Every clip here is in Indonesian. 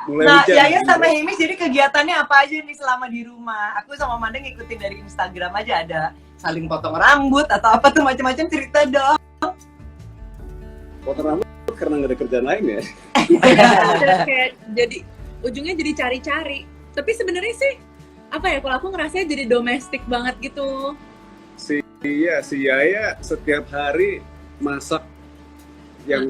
Mulai Nah, hujan. Yaya sama Hemish jadi kegiatannya apa aja nih selama di rumah? Aku sama Manda ngikutin dari Instagram aja, ada saling potong rambut atau apa tuh, macam-macam, cerita dong. Potong rambut karena nggak ada kerjaan lain ya. Udah kayak jadi ujungnya jadi cari-cari. Tapi sebenarnya sih apa ya, kalau aku ngerasanya jadi domestik banget gitu. Si Yaya setiap hari masak yang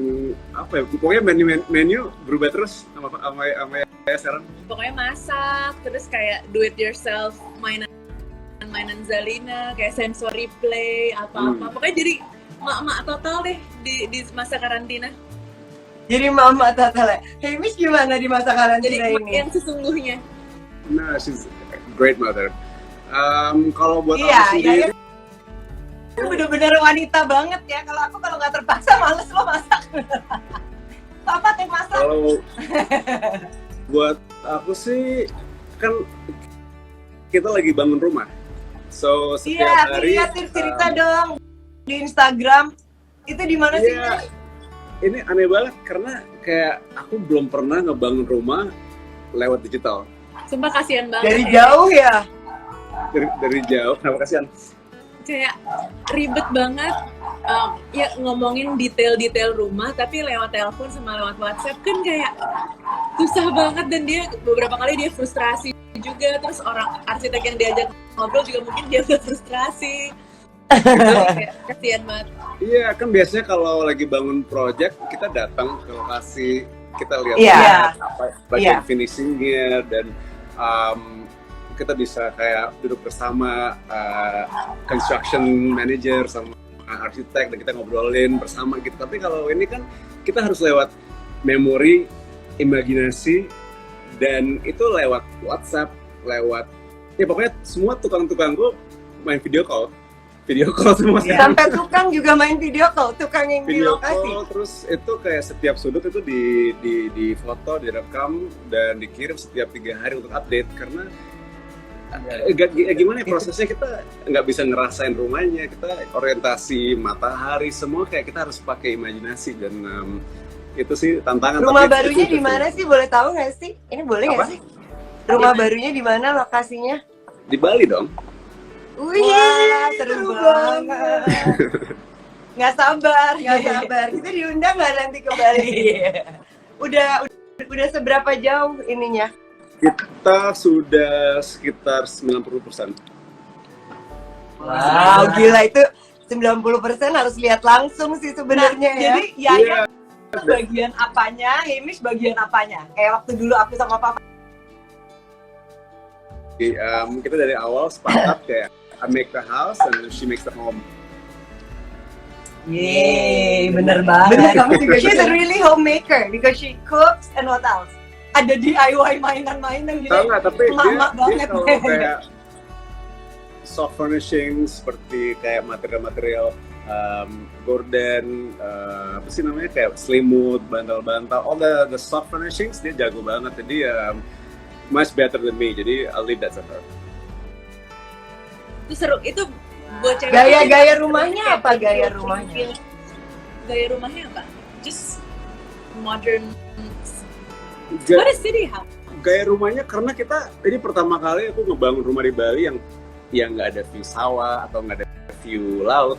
apa ya, pokoknya menu berubah terus sama Yaya sekarang. Pokoknya masak, terus kayak do it yourself, mainan Zalina, kayak sensory play, apa-apa. Pokoknya jadi mak-mak total deh di masa karantina. Jadi mama total. Hemish gimana di masa Jadi karantina ini? yang sesungguhnya. Nah, she's a great mother. Kalau buat Iya, aku sendiri, Itu bener-bener wanita banget ya. Kalau nggak terpaksa males lo masak. Papa teh masak. kalau buat aku sih kan kita lagi bangun rumah. So setiap Iya, hari lihat cerita dong di Instagram. Itu di mana sih? iya, ini aneh banget karena kayak aku belum pernah ngebangun rumah lewat digital. Sumpah kasihan banget. Dari jauh ya. Dari jauh, kenapa kasihan? Kayak ribet banget. Ya ngomongin detail-detail rumah, tapi lewat telepon sama lewat WhatsApp kan kayak susah banget, dan dia beberapa kali dia frustrasi juga. Terus orang arsitek yang diajak ngobrol juga mungkin dia udah frustrasi. Kayak kasihan banget. Iya, kan biasanya kalau lagi bangun project kita datang ke lokasi, kita lihat Iya. bagian finishingnya, dan kita bisa kayak duduk bersama construction manager sama arsitek dan kita ngobrolin bersama gitu. Tapi kalau ini kan kita harus lewat memori, imajinasi, dan itu lewat WhatsApp, lewat ya pokoknya semua tukang-tukangku main video call semua. Sampai tukang juga main video call, tukang yang di Video lokasi. call, terus itu kayak setiap sudut itu di foto, direkam dan dikirim setiap 3 hari untuk update, karena gimana ya prosesnya, kita nggak bisa ngerasain rumahnya, kita orientasi matahari semua kayak kita harus pakai imajinasi, dan itu sih tantangan. Rumah tapi barunya itu di mana sih? Boleh tahu nggak sih? Ini boleh nggak Apa? sih? Rumah barunya di mana lokasinya? di Bali dong. Wih, seru banget. Nggak sabar. Kita diundang nggak nanti ke Bali? Udah seberapa jauh ininya? Kita sudah sekitar 90%. Wow, gila itu 90% harus lihat langsung sih sebenarnya ya. Jadi Yaya bagian apanya, Hemish bagian apanya? Kayak waktu dulu aku sama Papa. Kita dari awal sepakat kayak I make the house and she makes the home. Yeay, bener banget. Bener, kamu juga. She's a really homemaker because she cooks and what else? Ada DIY mainan-mainan gitu. Tahu nggak, tapi Lama dia banget. kalau kayak soft furnishing seperti kayak material-material gorden, apa sih namanya, kayak selimut, bantal-bantal, all the soft furnishings dia jago banget. Jadi much better than me. Jadi I'll leave that to her. Itu seru, itu buat cewek. Gaya rumahnya apa gaya rumahnya? Gaya rumahnya apa? Just modern. Ga- What is city house? Gaya rumahnya karena kita ini pertama kali aku ngebangun rumah di Bali yang nggak ada view sawah atau nggak ada view laut,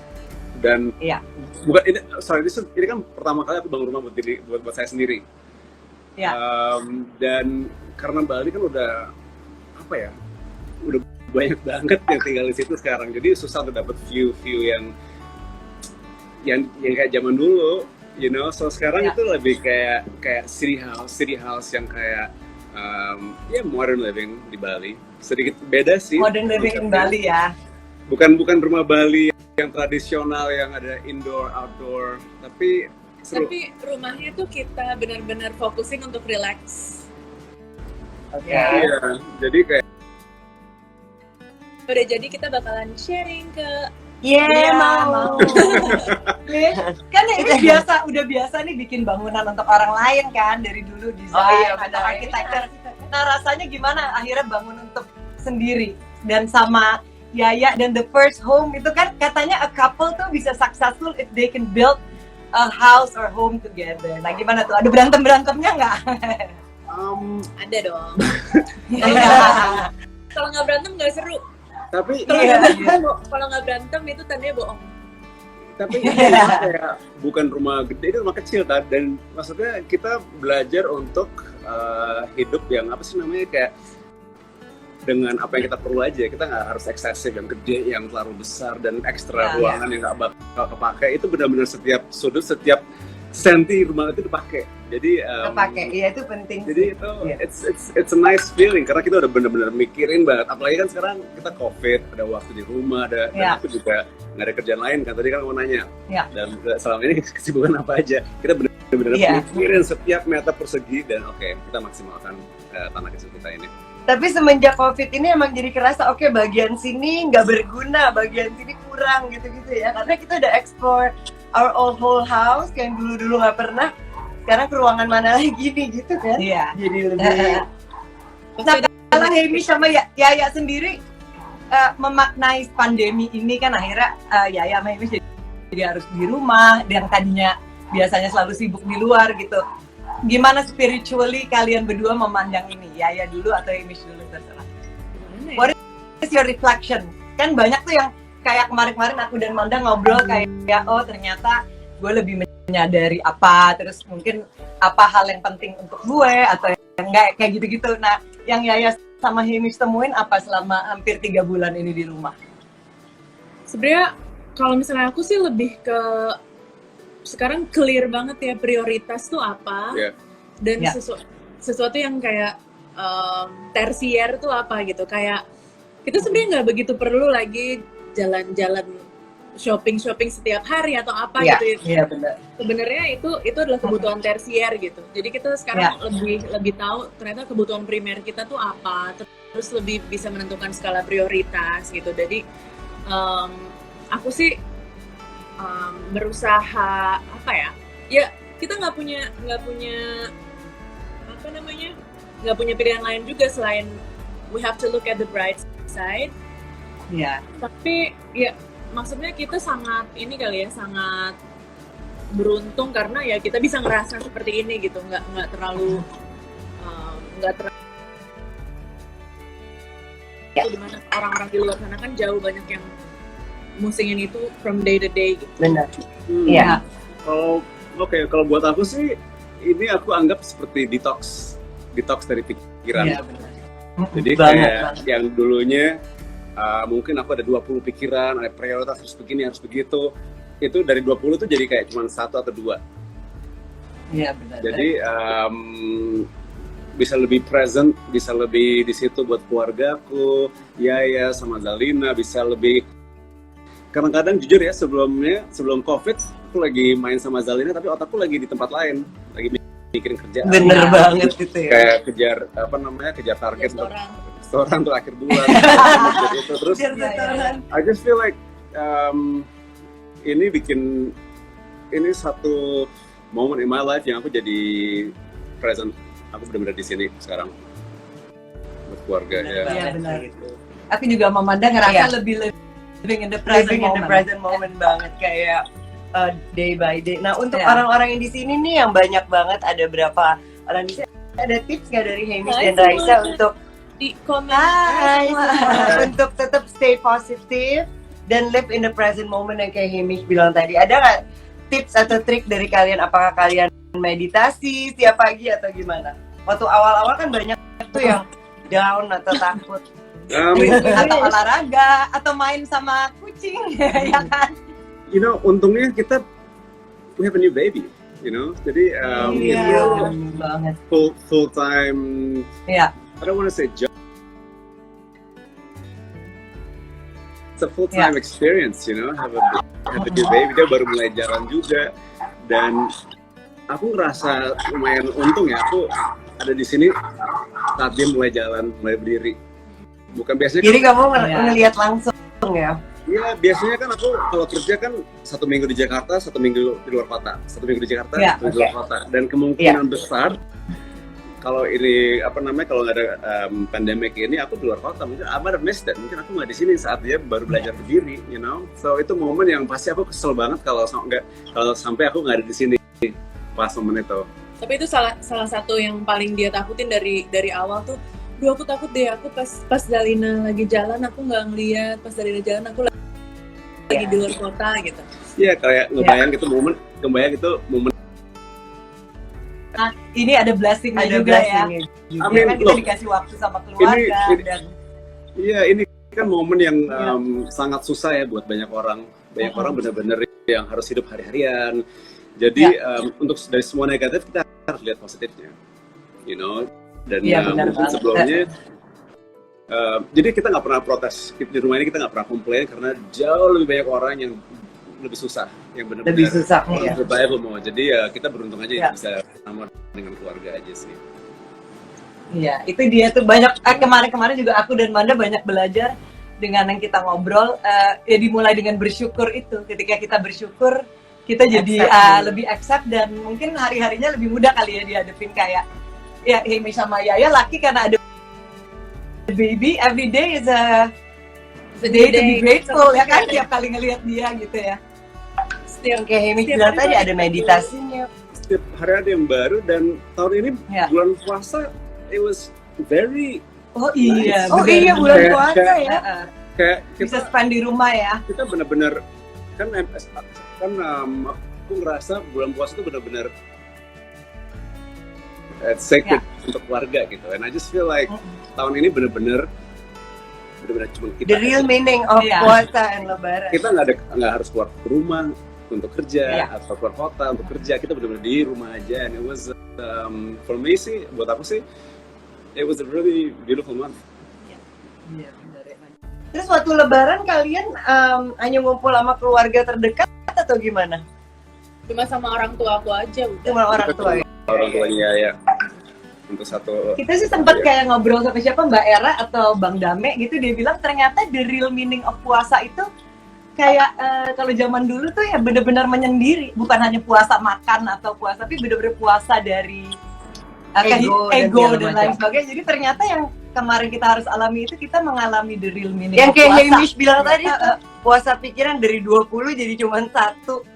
dan Iya. bukan ini kan pertama kali aku bangun rumah buat saya sendiri. Iya. Dan karena Bali kan udah apa ya, udah banyak banget yang tinggal di situ sekarang, jadi susah untuk dapat view yang kayak zaman dulu, you know. So sekarang Iya. itu lebih kayak city house yang kayak ya modern living di Bali. Sedikit beda sih. Modern living in Bali ya. Bukan rumah Bali yang tradisional yang ada indoor outdoor, tapi seru. Tapi rumahnya tuh kita benar-benar fokusin untuk relax. Oke. Iya, jadi kayak Udah jadi kita bakalan sharing ke Iya, mau. Kan ini udah biasa nih bikin bangunan untuk orang lain kan, dari dulu desain atau arsitektur. Nah, rasanya gimana akhirnya bangun untuk sendiri dan sama Yaya, dan the first home itu kan katanya a couple tuh bisa successful if they can build a house or home together. Nah, gimana tuh? Ada berantem-berantemnya nggak? Ada dong. Iya. Kalau nggak berantem nggak seru. Tapi Kalau nggak berantem itu tandanya bohong. tapi kayak bukan rumah gede, itu rumah kecil kan, dan maksudnya kita belajar untuk hidup yang apa sih namanya, kayak dengan apa yang kita perlu aja. Kita nggak harus eksesif yang gede, yang terlalu besar dan ekstra ruangan yang nggak bakal kepake. Itu benar-benar setiap sudut, setiap senti rumah itu dipakai. Jadi Kepake, iya itu penting. jadi itu it's a nice feeling karena kita udah benar-benar mikirin banget. Apalagi kan sekarang kita COVID, ada waktu di rumah, dan aku juga nggak ada kerjaan lain kan. Tadi kan mau nanya, dan selama ini kesibukan apa aja? Kita benar-benar mikirin setiap meter persegi, dan kita maksimalkan tanah kecil kita ini. Tapi semenjak COVID ini emang jadi kerasa, bagian sini nggak berguna, bagian sini kurang gitu-gitu ya. Karena kita udah explore our old whole house yang dulu-dulu nggak pernah. Sekarang ke ruangan mana lagi nih gitu kan? Iya. Jadi lebih. Nah, kalau Hemish sama Yaya sendiri memaknai pandemi ini kan akhirnya Yaya sama Hemish jadi harus di rumah, yang tadinya biasanya selalu sibuk di luar gitu. Gimana spiritually kalian berdua memandang ini? Yaya dulu atau Hemish dulu, terserah. What is your reflection? Kan banyak tuh yang kayak kemarin-kemarin aku dan Manda ngobrol kayak ternyata gue lebih menyadari apa, terus mungkin apa hal yang penting untuk gue atau yang enggak, kayak gitu-gitu. Nah, yang Yaya sama Hemish temuin apa selama hampir 3 bulan ini di rumah? Sebenarnya kalau misalnya aku sih lebih ke sekarang clear banget ya prioritas tuh apa, dan sesuatu yang kayak tersier tuh apa gitu. Kayak kita sebenarnya nggak begitu perlu lagi jalan-jalan shopping setiap hari atau apa gitu. Iya benar. Sebenarnya itu adalah kebutuhan tersier gitu. Jadi kita sekarang lebih tahu ternyata kebutuhan primer kita tuh apa, terus lebih bisa menentukan skala prioritas gitu. Jadi aku sih berusaha apa ya? Ya kita nggak punya apa namanya, nggak punya pilihan lain juga selain we have to look at the bright side. Iya. Tapi ya maksudnya kita sangat ini kali ya, sangat beruntung karena ya kita bisa ngerasa seperti ini gitu, nggak terlalu dimana orang-orang di luar sana kan jauh banyak yang musingin itu from day to day gitu. Benar. Iya. Kalau buat aku sih ini aku anggap seperti detox dari pikiran. Iya benar. Jadi kayak yang dulunya mungkin aku ada 20 pikiran, ada prioritas harus begini, harus begitu. Itu dari 20 tuh jadi kayak cuma 1 atau 2. Iya benar. Jadi bisa lebih present, bisa lebih di situ buat keluargaku, Yaya sama Zalina, bisa lebih. Kadang-kadang jujur ya, sebelum COVID aku lagi main sama Zalina tapi otakku lagi di tempat lain, lagi mikirin kerjaan. Bener banget gitu ya. Kayak kejar target untuk restoran tuh akhir bulan. Gitu. Terus I just feel like ini satu moment in my life yang aku jadi present. Aku benar-benar di sini sekarang buat keluarga. Iya benar. Aku juga memandang ngerasa lebih living in the present moment banget, kayak day by day. Nah untuk orang-orang yang di sini nih yang banyak banget, ada berapa orang di sini? Ada tips nggak dari Hemish dan Raisa untuk di komen untuk tetap stay positive dan live in the present moment yang kayak Hemish bilang tadi? Ada nggak tips atau trik dari kalian? Apakah kalian meditasi setiap pagi atau gimana? Waktu awal-awal kan banyak tuh yang down atau takut. Atau olahraga atau main sama kucing ya kan? Untungnya kita we have a new baby, jadi banget. full time. I don't want to say job. It's a full time experience, have a new baby. Dia baru mulai jalan juga, dan aku ngerasa lumayan untung ya, aku ada di sini saat dia mulai jalan, mulai berdiri. Bukan biasanya. Jadi kamu ngelihat langsung ya? Iya, biasanya kan aku kalau kerja kan 1 minggu di Jakarta, 1 minggu di luar kota, 1 minggu di Jakarta, 1 minggu di luar kota, dan kemungkinan besar kalau ini kalau nggak ada pandemic ini aku di luar kota, mungkin I might have missed that, mungkin aku nggak di sini saat dia baru belajar berdiri, so itu momen yang pasti aku kesel banget kalau sampai aku nggak ada di sini pas momen itu. Tapi itu salah satu yang paling dia takutin dari awal tuh. Duh, aku takut deh, aku pas Zalina lagi jalan aku nggak ngeliat, pas Zalina jalan aku lagi di luar kota gitu. Iya, kayak ngebayang itu momen, Nah, ini ada blessing-nya juga ya. Amin. Kan kita dikasih waktu sama keluarga dan Iya, ini kan momen yang sangat susah ya buat banyak orang. Banyak orang benar-benar yang harus hidup hari-harian. Jadi untuk dari semua negatif kita harus lihat positifnya, you know. Dan mungkin sebelumnya, jadi kita nggak pernah protes di rumah ini, kita nggak pernah komplain karena jauh lebih banyak orang yang lebih susah, yang benar-benar lebih susah ya. survival mau. Jadi ya kita beruntung aja bisa sama dengan keluarga aja sih. Iya, itu dia tuh banyak kemarin juga aku dan Manda banyak belajar dengan yang kita ngobrol. Ya dimulai dengan bersyukur itu. Ketika kita bersyukur, kita jadi lebih accept dan mungkin hari-harinya lebih mudah kali ya dihadapin kayak ya Hemi sama Yaya laki karena ada baby, every day is a day to be grateful ya kan, tiap kali ngelihat dia gitu ya. Kayak Hemi bilang tadi ada meditasinya. Setiap hari ada yang baru dan tahun ini bulan puasa it was very nice. Bulan puasa ya. Kayak kita bisa spend di rumah ya. Kita benar-benar kan aku ngerasa bulan puasa itu benar-benar sacred untuk keluarga gitu. And I just feel like tahun ini benar-benar cuma kita. The real meaning of puasa and Lebaran. Kita nggak harus keluar ke rumah untuk kerja atau keluar kota untuk kerja. Kita benar-benar di rumah aja. And it was for me sih, buat aku sih, it was a really beautiful month. Iya, benar ya. Terus waktu Lebaran kalian hanya ngumpul sama keluarga terdekat atau gimana? Cuma sama orang tua aku aja udah. Cuma orang tua ya? Orang tuanya ya. Untuk satu. Kita sih sempat kayak ngobrol sama siapa, Mbak Era atau Bang Dame gitu, dia bilang ternyata the real meaning of puasa itu kayak kalau zaman dulu tuh ya benar-benar menyendiri, bukan hanya puasa makan atau puasa, tapi benar-benar puasa dari ego dan lain sebagainya. Jadi ternyata yang kemarin kita harus alami itu kita mengalami the real meaning yang kayak Hemish bilang tadi tuh puasa pikiran dari 20 jadi cuma 1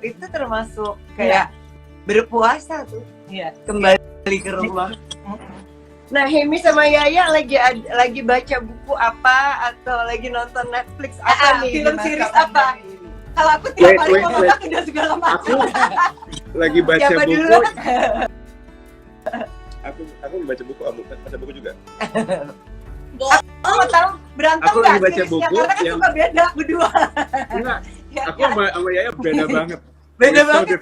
itu termasuk kayak berpuasa tuh kembali ke rumah. Nah, Hemi sama Yaya lagi baca buku apa atau lagi nonton Netflix apa nih? Film series apa? Kalau aku tiap hari ngomong udah segala macam. Aku lagi baca buku. Aku baca buku juga. Mau tahu berantem aku nggak? Aku baca buku karena kan suka beda berdua. Enggak, aku sama Yaya beda banget. Beda banget ya.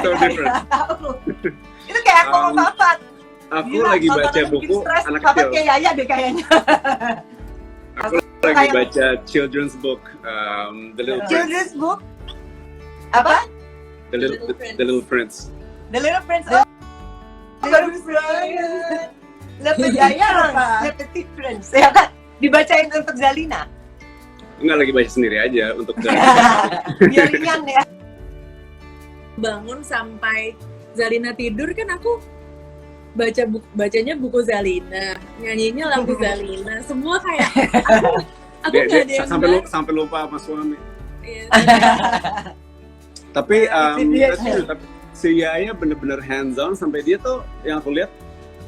So different. Itu kayak aku sama Papa. Aku lagi baca buku anak Papa kecil. kayak Yaya deh kayaknya. Aku lagi baca children's book, The Little Prince. Children's book? Apa? The Little Prince. The Little Prince. Bagus banget. Lepet Yaya apa? Lepet Prince. Ya kan? Dibacain untuk Zalina. Enggak, lagi baca sendiri aja untuk biar ringan ya. Bangun sampai Zalina tidur kan aku bacanya buku Zalina, nyanyinya lagu Zalina, semua kayak aku nggak ada yang sampai lupa sama suami. Iya, tapi si Yaya bener-bener hands on sampai dia tuh yang aku lihat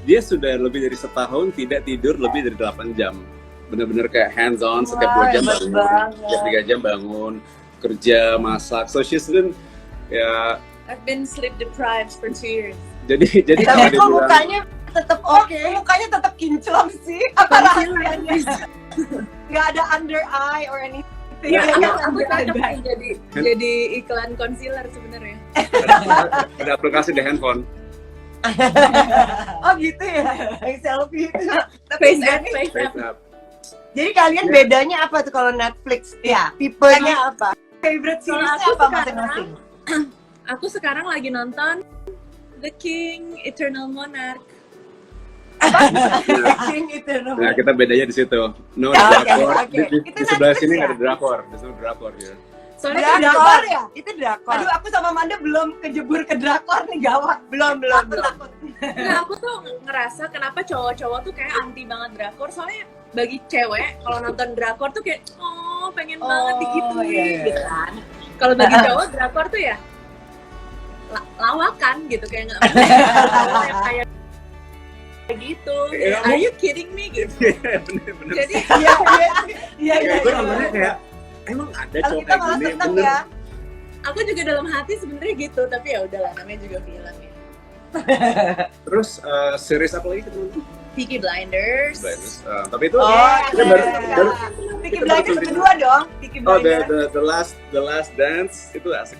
dia sudah lebih dari setahun tidak tidur lebih dari 8 jam. Bener-bener kayak hands on setiap 2 jam bangun, setiap 3 jam bangun, kerja, masak. So she's been I've been sleep deprived for 2 years. Jadi tapi kok mukanya tetap mukanya tetap kinclong sih. Apa rahasianya? Nggak ada under eye or anything. Aku cocok jadi iklan concealer sebenarnya. Ada aplikasi di handphone. Oh gitu ya, yang selfie itu. Face app. Jadi kalian bedanya apa tuh kalau Netflix? Ya, tipenya apa? Favorite seriesnya apa masing-masing? Aku sekarang lagi nonton The King, Eternal Monarch. King Eternal Monarch. Nah, kita bedanya di situ. No drakor. Di sebelah sini nggak ada drakor. Di sana drakor ya. Soalnya drakor ya? Itu drakor. Aduh, aku sama Manda belum kejebur ke drakor nih, gawat. Belum. Nah, aku tuh ngerasa kenapa cowok-cowok tuh kayak anti banget drakor. Soalnya bagi cewek kalau nonton drakor tuh kayak pengen banget digituin gitu kan. Kalau bagi cowok drakor tuh ya lawakan gitu, kayak nggak mau yang kayak gitu. Ya, Are you kidding me gitu? Iya, bener-bener. Jadi Iya, Kayak gue nontonnya kayak, emang ada Kalau cowok kita kayak malah gini, seneng bener. ya. aku juga dalam hati sebenarnya gitu, tapi ya udahlah, namanya juga film ya. Terus series apa lagi kita nonton? Peaky Blinders. Tapi itu Oh, kita baru Peaky kita Blinders baru- kedua dong. Peaky Oh, Blinders. the last dance itu asik.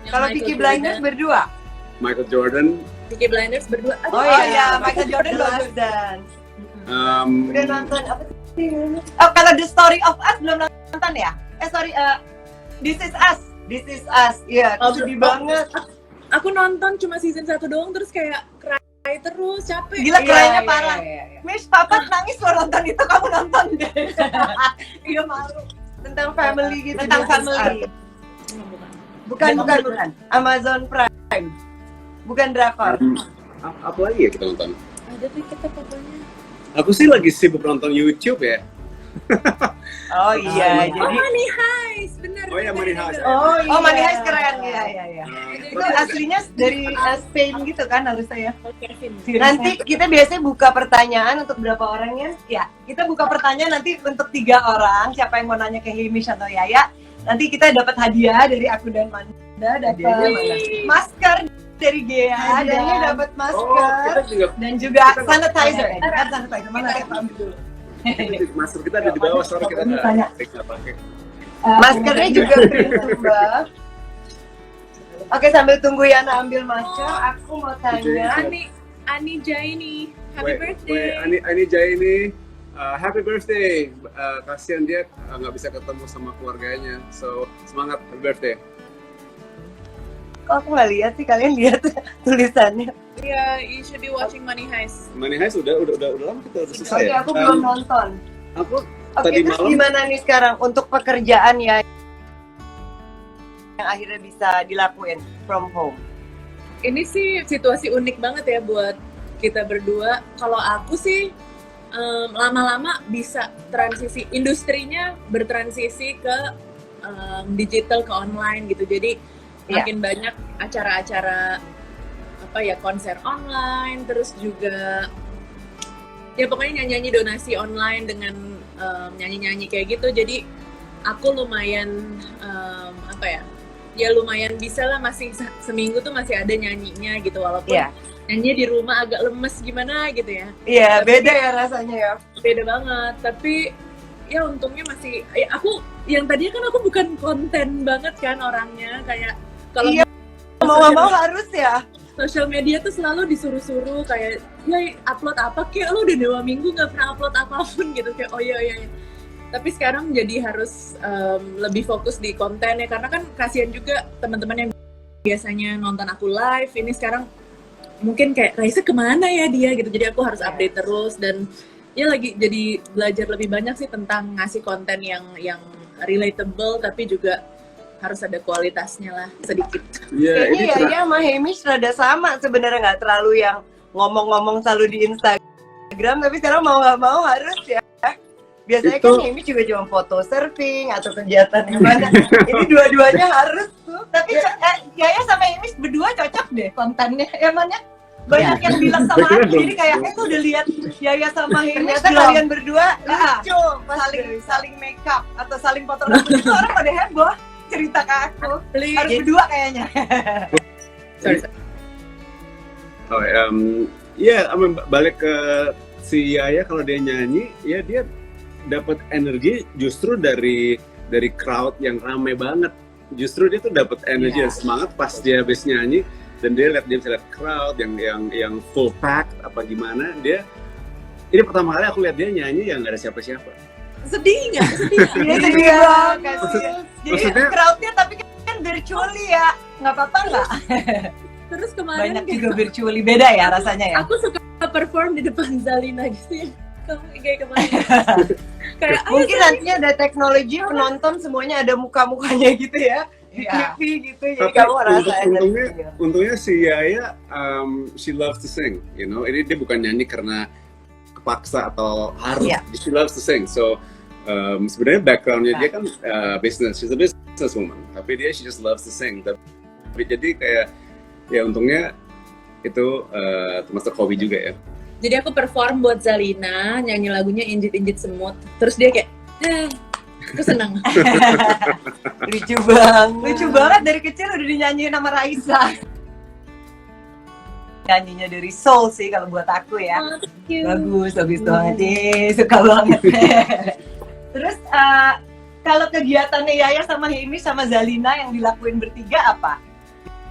Yang Kalau Michael Peaky Jordan. Blinders berdua. Michael Jordan. Peaky Blinders berdua. Aduh, Oh iya, Michael Jordan bagus. Dance. Udah nonton apa sih? Oh, kalau The Story of Us belum nonton ya? This is Us. This is Us. Iya, Oh, sedih oh, banget. Aku nonton cuma season 1 doang, terus kayak cry terus, capek. Gila, Iya, cry-nya iya, parah. iya, iya. Miss, papa nangis lo nonton itu, kamu nonton deh. Iya, malu. Tentang family gitu. Tentang This is family. Us. Bukan. Amazon Prime. Bukan drakor. Apa lagi ya kita nonton? Ada tuh kita pokoknya. Aku sih lagi sibuk nonton YouTube ya. Oh iya, Oh, jadi Money Heist, benar. Oh iya, benar, Money benar. Heist. oh iya. Oh, Money Heist keren. Iya. Itu Terus- aslinya dari Spain gitu kan harusnya ya. Oh, Kevin. Nanti kita biasanya buka pertanyaan untuk berapa orangnya? Ya, kita buka pertanyaan nanti untuk 3 orang. Siapa yang mau nanya ke Himish atau Yaya? Nanti kita dapat hadiah dari aku dan Manda, dapat Hadiahnya mana? masker dari Gea, Hadiahnya dan- dapat Oh, masker. kita juga dan juga Kita- sanitizer. Kan sanitizer mana ya? Ambil dulu. masker kita ada di bawah, soalnya kita Tanya. nggak pakai. Maskernya juga free Mbak. Oke, sambil tunggu Yana ambil masker, aku mau tanya. Ani Jaini, happy birthday. Ani Jaini, happy birthday. Kasihan dia nggak bisa ketemu sama keluarganya, so semangat, happy birthday. Kok aku nggak lihat sih, kalian lihat tulisannya? Yeah, you should be watching Money Heist. Money Heist udah lama kita udah selesai. Oke, ya? aku belum nonton. Aku Oke, tadi terus malam gimana nih sekarang untuk pekerjaan ya yang akhirnya bisa dilakuin from home? Ini sih situasi unik banget ya buat kita berdua. Kalau aku sih lama-lama bisa transisi, industrinya bertransisi ke digital, ke online gitu. Jadi Iya. makin banyak acara-acara apa ya, konser online, terus juga ya pokoknya nyanyi-nyanyi donasi online dengan nyanyi-nyanyi kayak gitu. Jadi aku lumayan apa ya lumayan bisa lah, masih seminggu tuh masih ada nyanyinya gitu, walaupun Iya. nyanyi di rumah agak lemes gimana gitu ya, Iya, beda ya rasanya ya. beda banget. Tapi ya untungnya masih aku yang tadinya kan aku bukan konten banget kan orangnya, kayak kalau Iya, mau nggak mau harus ya. sosial media tuh selalu disuruh-suruh kayak ya upload apa, kayak lo udah 2 minggu nggak pernah upload apapun gitu, kayak oh iya. Tapi sekarang jadi harus lebih fokus di kontennya, karena kan kasihan juga teman-teman yang biasanya nonton aku live, ini sekarang mungkin kayak Raisa kemana ya dia gitu, jadi aku harus update terus. Dan ya lagi jadi belajar lebih banyak sih tentang ngasih konten yang relatable, tapi juga harus ada kualitasnya lah sedikit. Iya, ini Kayaknya ya sama Hemish rada sama sebenarnya, nggak terlalu yang ngomong-ngomong selalu di Instagram, tapi sekarang mau nggak mau harus ya. Biasanya Itu- kan Hemish juga cuma foto surfing atau kegiatan yang mana. Ini dua-duanya harus tuh. Tapi Yaya sama Himish berdua cocok deh kontennya. Emangnya banyak yang bilang sama Betul, aku, betul. jadi kayak tuh udah lihat Yaya sama Himish Ternyata belum? kalian berdua Ah, lucu. Pas saling make up atau saling potong rambut itu orang pada heboh cerita ke aku. Harus berdua kayaknya. Sorry. Oh, ya, balik ke si Yaya, kalau dia nyanyi, ya dia dapat energi justru dari crowd yang ramai banget. Justru dia tuh dapat energi dan semangat pas dia habis nyanyi, dan dia bisa lihat crowd yang full pack apa gimana. Ini pertama kali aku lihat dia nyanyi yang nggak ada siapa-siapa. Sedih nggak? Sedih nggak? Iya, Sedih sedih banget. banget. Jadi Maksudnya- crowdnya tapi kan virtually ya, nggak apa-apa nggak? Terus kemarin Banyak juga virtually, beda ya rasanya ya. aku suka perform di depan Zalina gitu ya. Kayak kemarin. Kayak Mungkin nantinya ada teknologi penonton semuanya ada muka-mukanya gitu ya. Di Iya. TV gitu, jadi Tapi kamu ngerasain untungnya si Yaya, she loves to sing, you know. Ini dia bukan nyanyi karena kepaksa atau harus. Iya. She loves to sing. So sebenarnya backgroundnya dia kan business, she's a business woman. Tapi she just loves to sing. Jadi kayak ya untungnya itu termasuk hobi juga ya. Jadi aku perform buat Zalina, nyanyi lagunya Injit-Injit Semut. Terus dia kayak, aku seneng. Lucu banget. Lucu banget, dari kecil udah dinyanyiin sama Raisa. Nyanyinya dari soul sih kalau buat aku ya. Oh, thank you. Bagus banget nih, suka banget. Terus kalau kegiatannya Yaya sama Hemi sama Zalina yang dilakuin bertiga apa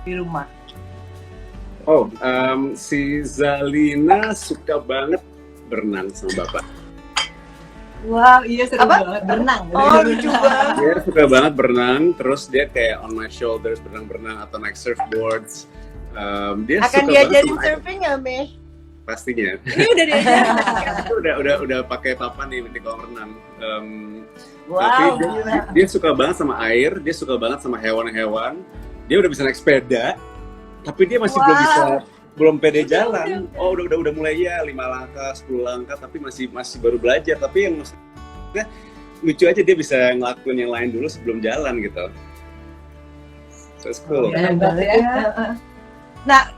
di rumah? Oh, si Zalina suka banget berenang sama bapak. Wow, iya seru Apa? banget berenang. Oh, lucu banget. Dia suka banget berenang, terus dia kayak on my shoulders berenang-berenang atau naik surfboards. Dia Akan suka diajarin banget sama surfing nggak, Meh? pastinya. Ini udah diajarin. Itu udah pakai papan nih di kolam renang. Tapi Wow, dia suka banget sama air, dia suka banget sama hewan-hewan. Dia udah bisa naik sepeda, tapi dia masih belum pede jalan. Oh udah mulai ya 5 langkah, 10 langkah, tapi masih baru belajar. Tapi yang maksudnya lucu aja dia bisa ngelakuin yang lain dulu sebelum jalan gitu. So it's cool. Hebat ya. Nah,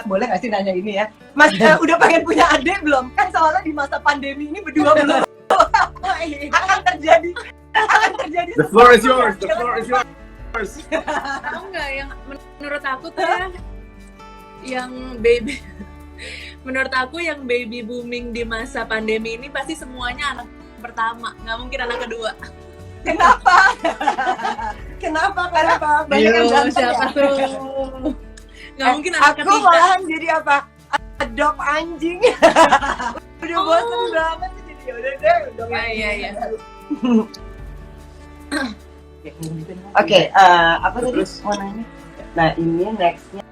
boleh nggak sih nanya ini ya? Mas, udah pengen punya adik belum? Kan soalnya di masa pandemi ini berdua belum. akan terjadi. The floor is yours. The floor is yours. Tahu nggak yang menurut aku tuh ya, yang baby, menurut aku yang baby booming di masa pandemi ini pasti semuanya anak pertama, nggak mungkin anak kedua. Kenapa? Banyak yang Yo, ganteng siapa ya? tuh? Nggak mungkin anak Aku ketiga. malahan jadi apa? Adopt anjing. Udah bosan banget sih, jadi yaudah deh. adopt anjing. Iya. Oke, apa tadi mau nanya? Nah ini nextnya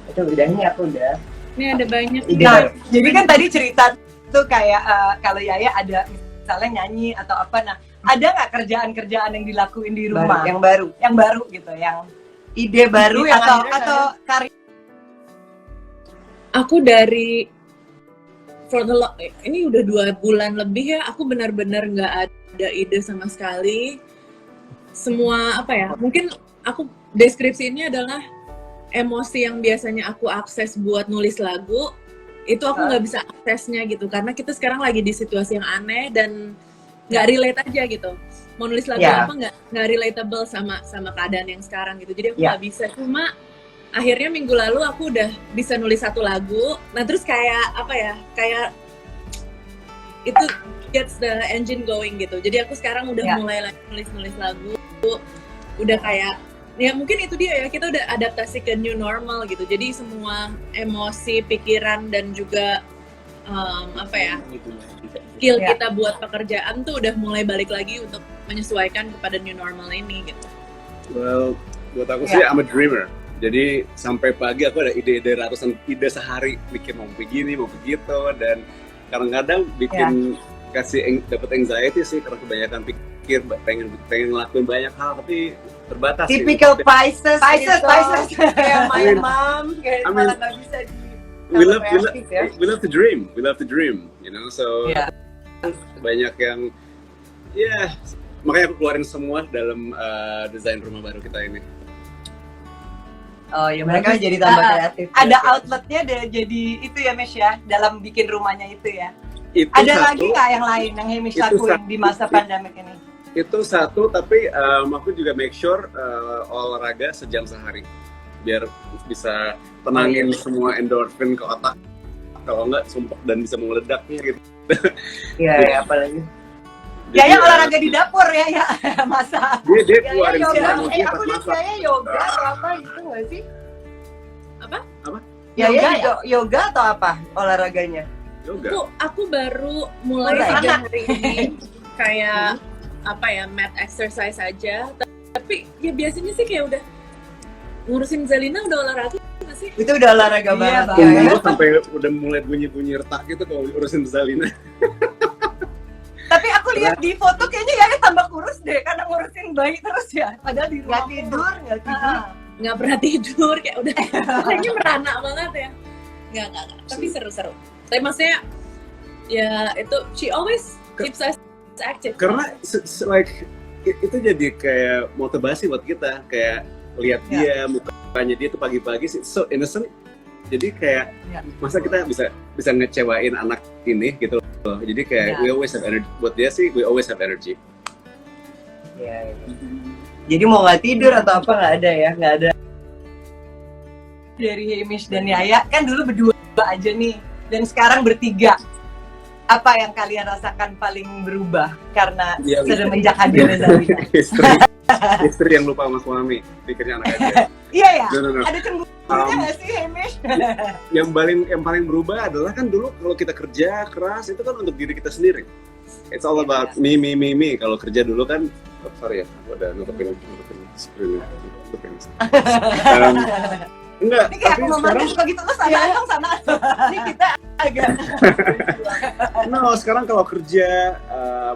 itu udah, ini aku udah. Ini ada banyak. Ide Nah, baru. jadi kan tadi cerita tuh kayak kalau Yaya ada misalnya nyanyi atau apa, nah ada nggak kerjaan-kerjaan yang dilakuin di rumah yang baru, yang baru gitu, yang ide baru yang atau karya? Aku dari ini udah 2 bulan lebih ya, aku benar-benar nggak ada ide sama sekali. Semua apa ya, mungkin aku deskripsinya adalah emosi yang biasanya aku akses buat nulis lagu, itu aku nggak bisa aksesnya gitu, karena kita sekarang lagi di situasi yang aneh dan nggak relate aja gitu. Mau nulis lagu apa nggak relatable sama keadaan yang sekarang gitu, jadi aku nggak bisa. Cuma akhirnya minggu lalu aku udah bisa nulis 1 lagu. Nah terus kayak apa ya, kayak itu gets the engine going gitu. Jadi aku sekarang udah mulai lagi nulis lagu. Udah kayak ya mungkin itu dia ya, kita udah adaptasi ke new normal gitu. Jadi semua emosi, pikiran dan juga apa ya, skill kita buat pekerjaan tuh udah mulai balik lagi untuk menyesuaikan kepada new normal ini gitu. Well, buat aku sih I'm a dreamer. Jadi sampai pagi aku ada ide-ide, ratusan ide sehari, mikir mau begini, mau begitu, dan kadang-kadang bikin dapat anxiety sih karena kebanyakan pikir, pengen ngelakuin banyak hal tapi terbatas. Typical Pisces. Kayak my mean, mom, kayak malah nggak bisa di. We love to dream, you know. So banyak yang makanya aku keluarin semua dalam desain rumah baru kita ini. Oh ya, mereka jadi tambah kreatif. Ada outletnya jadi itu ya, Mesh ya, dalam bikin rumahnya itu ya. Itu ada lagi nggak yang lain yang Hemish lakuin di masa pandemik ini? Itu satu, tapi aku juga make sure olahraga sejam sehari biar bisa tenangin semua endorfin ke otak, kalau nggak sumpah dan bisa meledaknya gitu. Iya, apalagi. Yaya olahraga di dapur ya masa. Dia keluarin yoga. emosinya Aku pas lihat masak. Yaya yoga atau apa gitu nggak sih? Apa? Yaya yoga atau apa olahraganya? Yoga. Aku baru mulai sejak hari ini kayak apa ya, mat exercise aja. Tapi ya biasanya sih kayak udah ngurusin Zalina udah olahraga nggak sih? Itu udah olahraga banget. Punggung sampai udah mulai bunyi-bunyi retak gitu kalau urusin Zalina. Tapi aku lihat di foto kayaknya Yaya tambah kurus deh karena ngurusin bayi terus ya. Padahal di rumah nggak tidur. Nggak pernah tidur, kayak udah kayaknya merana banget ya. Nggak. Tapi seru-seru. Tapi maksudnya ya itu she always keeps us active. Karena like itu jadi kayak motivasi buat kita, kayak lihat dia mukanya dia tuh pagi-pagi sih so innocent, jadi kayak masa kita bisa ngecewain anak ini gitu loh. Jadi kayak we always have energy, buat dia sih we always have energy. Jadi mau nggak tidur atau apa nggak ada ya, nggak ada. Dari Hamish dan Yaya kan dulu berdua aja nih, dan sekarang bertiga. Apa yang kalian rasakan paling berubah karena semenjak hadirnya Zalina? Istri yang lupa sama suami, pikirnya anak aja. Iya ya. No. Ada cemburunya nggak sih Hamish? yang paling berubah adalah kan dulu kalau kita kerja keras itu kan untuk diri kita sendiri. It's all about me. Kalau kerja dulu kan, sorry ya, aku udah nutupin screen. Enggak, ini kayak tapi aku ngomongin suka gitu, lo sana. Ini kita agak sekarang kalau kerja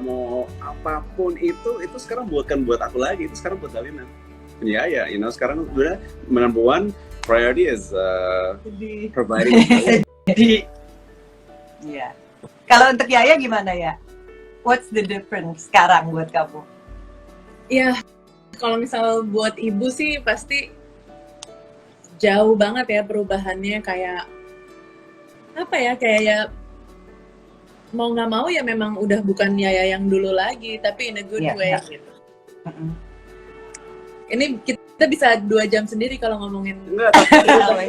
mau apapun itu sekarang bukan buat aku lagi, itu sekarang buat Zalina. Ya, sekarang udah number one priority is providing. Jadi, kalau untuk Yaya gimana ya? What's the difference sekarang buat kamu? Ya, kalau misal buat ibu sih pasti jauh banget ya perubahannya, kayak apa ya, kayak mau nggak mau ya memang udah bukan Yaya yang dulu lagi, tapi in a good way gitu. Ini kita bisa 2 jam sendiri kalau ngomongin. Enggak,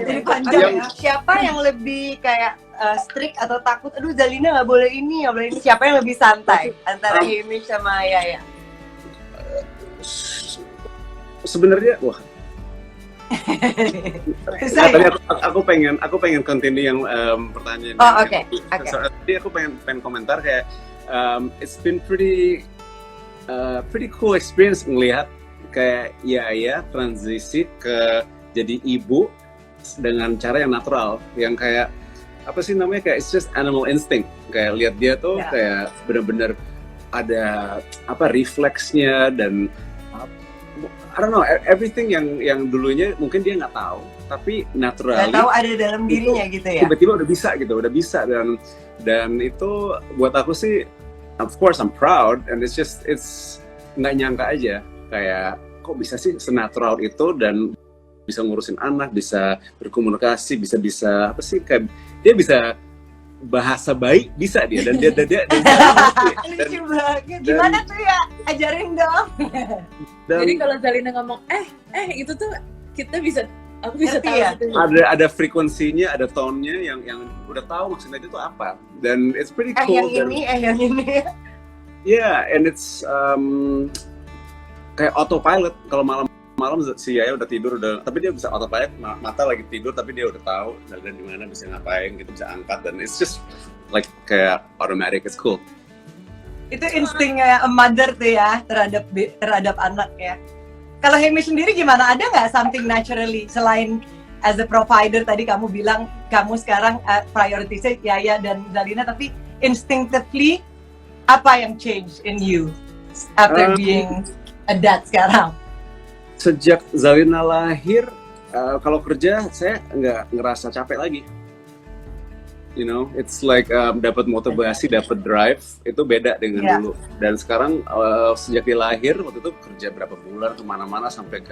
Jadi panjang ya. Siapa yang lebih kayak strict atau takut? Aduh Zalina nggak boleh ini, nggak boleh ini. Siapa yang lebih santai antara Hamish sama Yaya? Sebenarnya tadi aku pengen continue yang pertanyaan. Oke. Jadi aku pengen komentar kayak it's been pretty cool experience ngelihat kayak Yaya transisi ke jadi ibu dengan cara yang natural, yang kayak apa sih namanya, kayak it's just animal instinct, kayak lihat dia tuh kayak benar-benar ada refleksnya dan I don't know, everything yang dulunya mungkin dia nggak tahu, tapi naturally nggak tahu ada dalam dirinya gitu ya. Tiba-tiba udah bisa dan itu buat aku sih, of course I'm proud and it's nggak nyangka aja kayak kok bisa sih senatural itu dan bisa ngurusin anak, bisa berkomunikasi, bisa apa sih, kayak dia bisa bahasa baik, bisa dia dan dia lucu banget. Gimana tuh ya? Ajarin dong. Jadi kalau Zalina ngomong itu tuh aku bisa tahu ya? Ada frekuensinya, ada tone-nya yang udah tahu maksudnya itu tuh apa, dan it's pretty cool. Yang ini. Yeah, and it's kayak autopilot. Kalau malam si Yaya udah tidur, tapi dia bisa autopilot, mata lagi tidur tapi dia udah tahu dan di mana bisa ngapain gitu, bisa angkat, dan it's just like kayak automatic. It's cool. Itu instingnya a mother tuh ya terhadap anak ya. Kalau Hamish sendiri gimana? Ada nggak something naturally selain as a provider, tadi kamu bilang kamu sekarang prioritasnya Yaya dan Zalina, tapi instinctively apa yang change in you after being a dad sekarang? Sejak Zalina lahir, kalau kerja saya nggak ngerasa capek lagi. It's like dapat motivasi, dapat drive, itu beda dengan dulu. Dan sekarang sejak dia lahir, waktu itu kerja berapa bulan kemana-mana sampai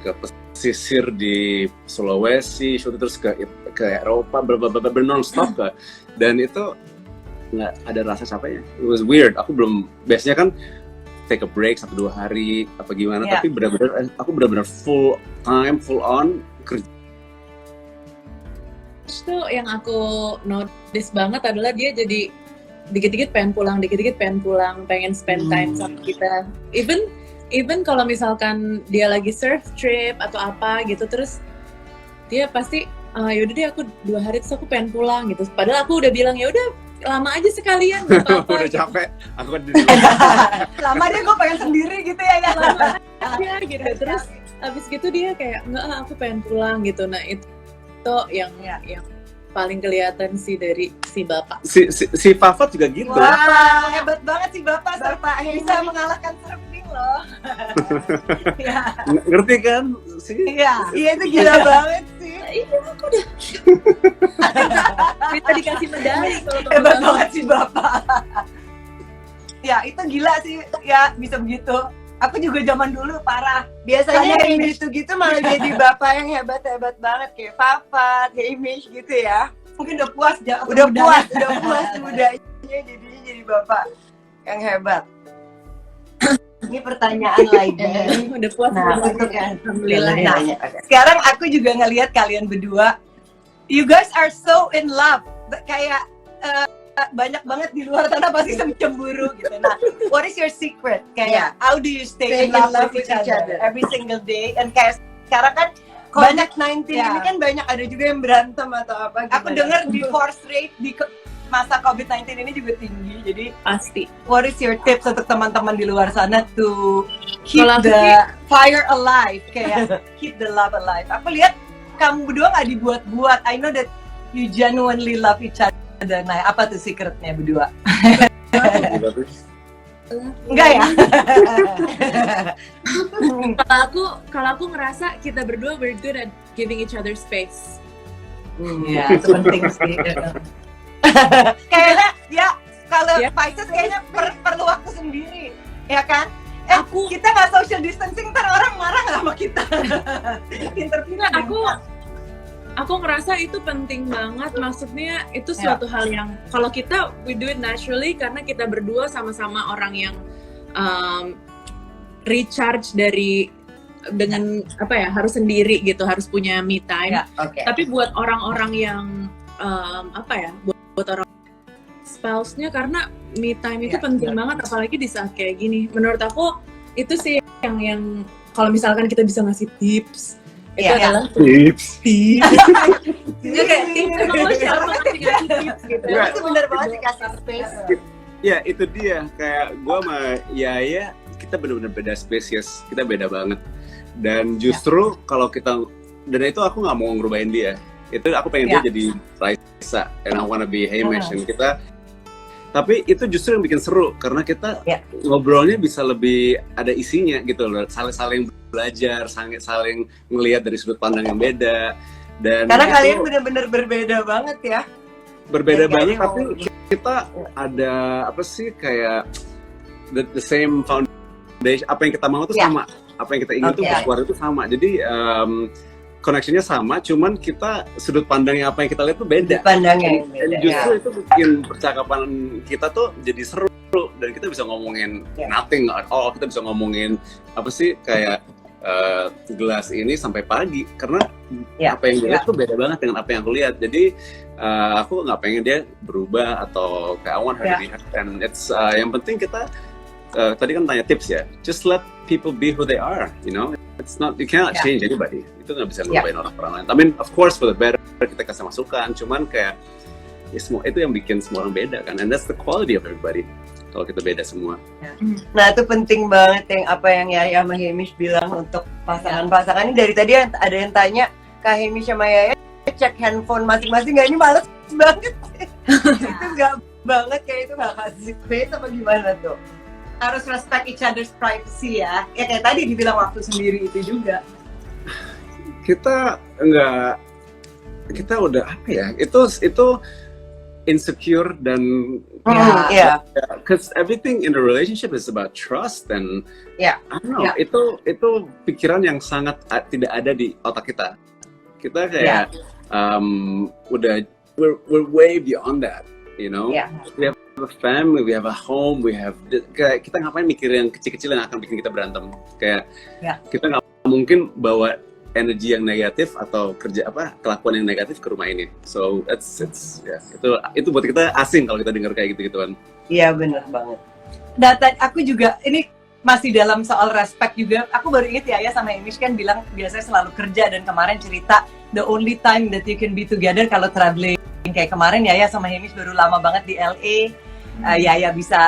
ke pesisir di Sulawesi, terus ke Eropa, non-stop kan. Dan itu nggak ada rasa capeknya. It was weird. Biasanya kan take a break 1-2 hari apa gimana, tapi aku benar-benar full time, full on kerja. Itu yang aku notice banget adalah dia jadi dikit-dikit pengen pulang, pengen spend time sama kita. Even kalau misalkan dia lagi surf trip atau apa gitu, terus dia pasti yaudah deh aku 2 hari terus aku pengen pulang gitu. Padahal aku udah bilang ya udah lama aja sekalian, nggak apa-apa. Udah capek, aku kan lama deh, gue pengen sendiri gitu ya. Lama aja gitu. Terus abis gitu dia kayak enggak, aku pengen pulang gitu. Nah itu yang paling kelihatan sih dari si bapak. Si Fafat juga gitu. Wah, hebat banget sih bapak bisa mengalahkan surfing loh. Ngerti kan? Iya itu gila banget sih. Iya, aku udah bisa dikasih medali kalau hebat banget sih bapak. Ya itu gila sih ya bisa begitu. Aku juga zaman dulu parah. Biasanya Kayak yang gitu-gitu malah jadi bapak yang hebat-hebat banget kayak Fafat, Hamish gitu ya. Mungkin udah puas Udah puas mudanya jadinya jadi bapak yang hebat. Ini pertanyaan lagi. Udah puas Nah, belum? untuk Alhamdulillah ya. Nah, sekarang aku juga ngelihat kalian berdua, you guys are so in love, kayak banyak banget di luar sana pasti cemburu gitu. Nah, what is your secret? Kayak how do you stay in love with each other every single day? And kayak sekarang kan banyak COVID-19 ya. ini kan banyak ada juga yang berantem atau apa. Aku dengar divorce rate di masa COVID-19 ini juga tinggi. Jadi Pasti. what is your tips untuk teman-teman di luar sana to keep Kalau aku the fire alive, kayak keep the love alive? Aku lihat kamu berdua nggak dibuat-buat. I know that you genuinely love each other. Nah, apa tuh secretnya berdua? Enggak ya? Kalau aku ngerasa kita berdua very good at giving each other space. Ya, itu penting sih. Kayaknya ya kalau Ya. Pisces kayaknya perlu waktu sendiri, ya kan? Aku- Kita nggak social distancing, ntar orang marah nggak sama kita? Pinter-pinter. Aku ngerasa itu penting banget. Maksudnya itu suatu hal yang kalau kita we do it naturally karena kita berdua sama-sama orang yang recharge dengan apa ya, harus sendiri gitu, harus punya me time. Ya, oke. Tapi buat orang-orang yang buat orang spouse-nya, karena me time itu Ya, penting banget apalagi di saat kayak gini. Menurut aku itu sih yang kalau misalkan kita bisa ngasih tips itu Ya, adalah Tips. ya kayak tips emang lo siapa ngasih tips gitu. Enggak. Itu benar banget sih kasih space. Ya itu dia, kayak gue sama Yaya kita benar-benar beda spesies, kita beda banget. Dan justru kalau kita, dan itu aku nggak mau ngerubahin dia. Itu aku pengen dia jadi Raisa, and I wanna be Hamish. Dan kita, tapi itu justru yang bikin seru karena kita ngobrolnya bisa lebih ada isinya gitu loh, saling belajar, saling ngelihat dari sudut pandang yang beda. Dan Karena itu kalian benar-benar berbeda banget ya. berbeda Dan banget, kalian tapi kita ada apa sih kayak the same foundation, apa yang kita mau tuh sama, apa yang kita ingin tuh keluar itu sama. Jadi connectionnya sama, cuman kita sudut pandangnya apa yang kita lihat tuh beda. Pandangnya yang Dan beda. justru itu bikin percakapan kita tuh jadi seru dan kita bisa ngomongin nothing at all. Kita bisa ngomongin apa sih kayak gelas ini sampai pagi karena apa yang dia lihat tuh beda banget dengan apa yang aku lihat. Jadi aku nggak pengen dia berubah atau kayak I want her to be happy. And it's yang penting kita tadi kan tanya tips ya, just let people be who they are, you know. It's not, you cannot change anybody. Itu nggak bisa ngelupain orang lain. I mean, of course for the better, kita kasih masukan. Cuman kayak ya semua itu yang bikin semua orang beda kan. And that's the quality of everybody. Kalau kita beda semua. Nah itu penting banget yang apa yang Yaya sama Hamish bilang untuk pasangan-pasangan ini. Dari tadi ada yang tanya Kak Hamish sama Yaya cek handphone masing-masing, nggak, ini males banget. Itu nggak banget, kayak itu nggak kasih space apa gimana tuh? Harus respect each other's privacy ya. Ya kayak tadi dibilang waktu sendiri itu juga. Kita udah apa ya? Itu insecure dan because everything in the relationship is about trust and I don't know, itu pikiran yang sangat tidak ada di otak kita. Kita kayak we're way beyond that, you know. We have a family, we have a home, kayak kita ngapain mikir yang kecil-kecil yang akan bikin kita berantem. Kayak kita nggak mungkin bawa energi yang negatif atau kelakuan yang negatif ke rumah ini. So itu buat kita asing kalau kita dengar kayak gitu-gituan. Iya benar banget. Data aku juga ini masih dalam soal respect juga. Aku baru inget ya sama Hamish kan bilang biasanya selalu kerja, dan kemarin cerita the only time that you can be together kalau traveling. Kayak kemarin Yaya sama Hamish baru lama banget di LA. Yaya bisa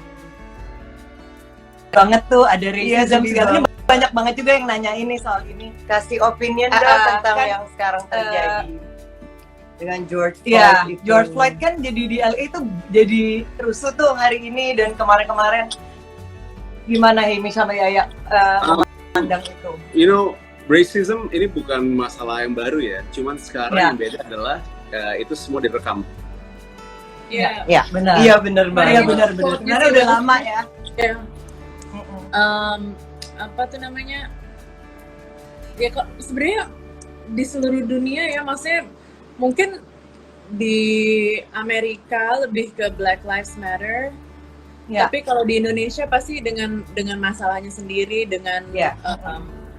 banget tuh ada racism segala, banyak banget juga yang nanya ini soal ini. Kasih opinion dong tentang kan, yang sekarang terjadi dengan George Floyd. Iya, itu. George Floyd kan jadi di LA tuh jadi rusuh tuh hari ini dan kemarin-kemarin. Gimana Hamish sama Yaya memandang itu? You know, racism ini bukan masalah yang baru ya. Cuman sekarang yang beda adalah itu semua direkam. Iya, benar. Iya benar banget. Iya benar. Karena udah lama ya. Ya, apa tuh namanya? Ya kok sebenarnya di seluruh dunia ya, maksudnya mungkin di Amerika lebih ke Black Lives Matter. Ya. Tapi kalau di Indonesia pasti dengan masalahnya sendiri, dengan Ya.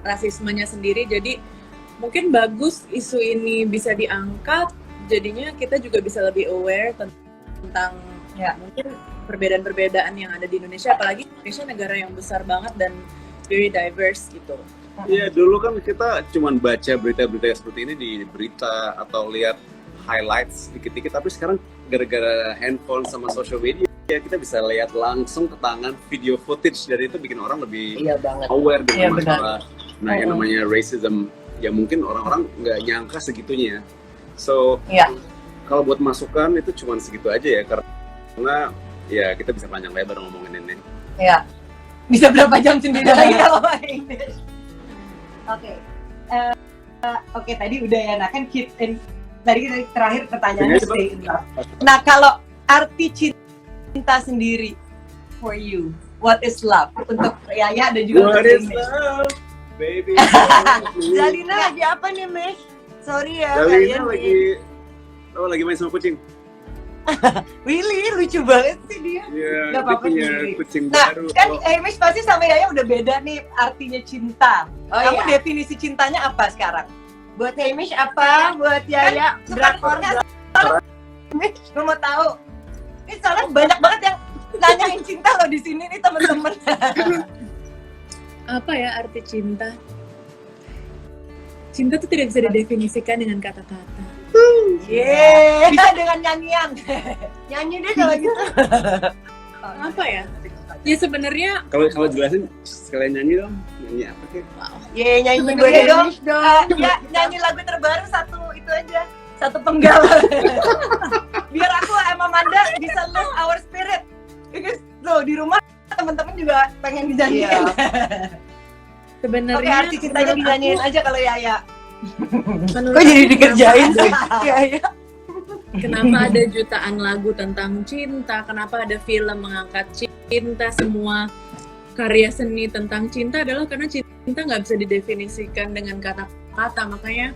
Rasismenya sendiri. Jadi mungkin bagus isu ini bisa diangkat. Jadinya kita juga bisa lebih aware tentang Ya. mungkin perbedaan-perbedaan yang ada di Indonesia. Apalagi Indonesia negara yang besar banget dan very diverse gitu. Iya, dulu kan kita cuma baca berita-berita seperti ini di berita atau lihat highlights dikit-dikit, tapi sekarang gara-gara handphone sama social media kita bisa lihat langsung ke tangan video footage, dari itu bikin orang lebih Iya banget. aware dengan Iya, benar. masalah yang namanya racism. Ya mungkin orang-orang nggak nyangka segitunya. So Iya. kalau buat masukan itu cuma segitu aja ya, karena ya kita bisa panjang lebar ngomongin ini. Ya. Bisa berapa jam sendiri lagi kalau pakai English. Oke. Oke, tadi udah ya. Nah, kan tadi terakhir pertanyaannya Ini stay in love. Nah, kalau arti cinta sendiri for you, what is love? Untuk Yaya dan juga What untuk is Ines. love, baby? Zalina lagi apa nih, Miss? Sorry ya, Zalina kalian lagi main sama kucing. Willy lucu banget sih dia. Iya, Nggak dia apa-apa punya sih. kucing Nah, baru. kan Oh, Hamish pasti sama Yaya udah beda nih artinya cinta. Oh Kamu iya. definisi cintanya apa sekarang? Buat Hamish apa? Buat Yaya drakor. Gue mau tahu. Ini soalnya banyak banget yang nanyain cinta loh di sini nih temen-temen. Apa ya arti cinta? Cinta tuh tidak bisa didefinisikan dengan kata-kata. Yeay. Bisa dengan nyanyian. Nyanyi deh kalau gitu. Apa ya? Ya sebenarnya kalau jelasin sekalian nyanyi dong. Nyanyi apa sih? Ye, nyanyi Sebenarnya buat dong. Hamish dong. Ya, nyanyi lagu terbaru satu itu aja. Satu penggal. Biar aku sama Manda bisa lift our spirit. Because loh di rumah teman-teman juga pengen dinyanyiin. Iya. sebenarnya Oke, arti cintanya dinyanyiin aja kalau Yaya. menurut Kok jadi aku dikerjain kenapa sih? Yaya. Kenapa ada jutaan lagu tentang cinta? Kenapa ada film mengangkat cinta? Semua karya seni tentang cinta adalah karena cinta nggak bisa didefinisikan dengan kata-kata. Makanya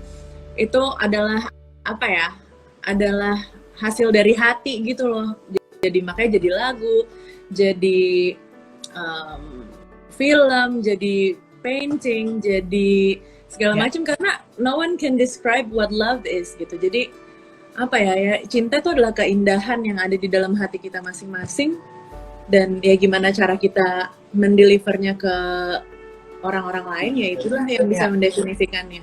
itu adalah apa ya? Adalah hasil dari hati gitu loh. Jadi makanya jadi lagu, jadi film, jadi painting, jadi segala macam, karena no one can describe what love is gitu. Jadi apa ya, cinta itu adalah keindahan yang ada di dalam hati kita masing-masing, dan ya gimana cara kita mendelivernya ke orang-orang lain, ya itulah yang bisa mendefinisikannya.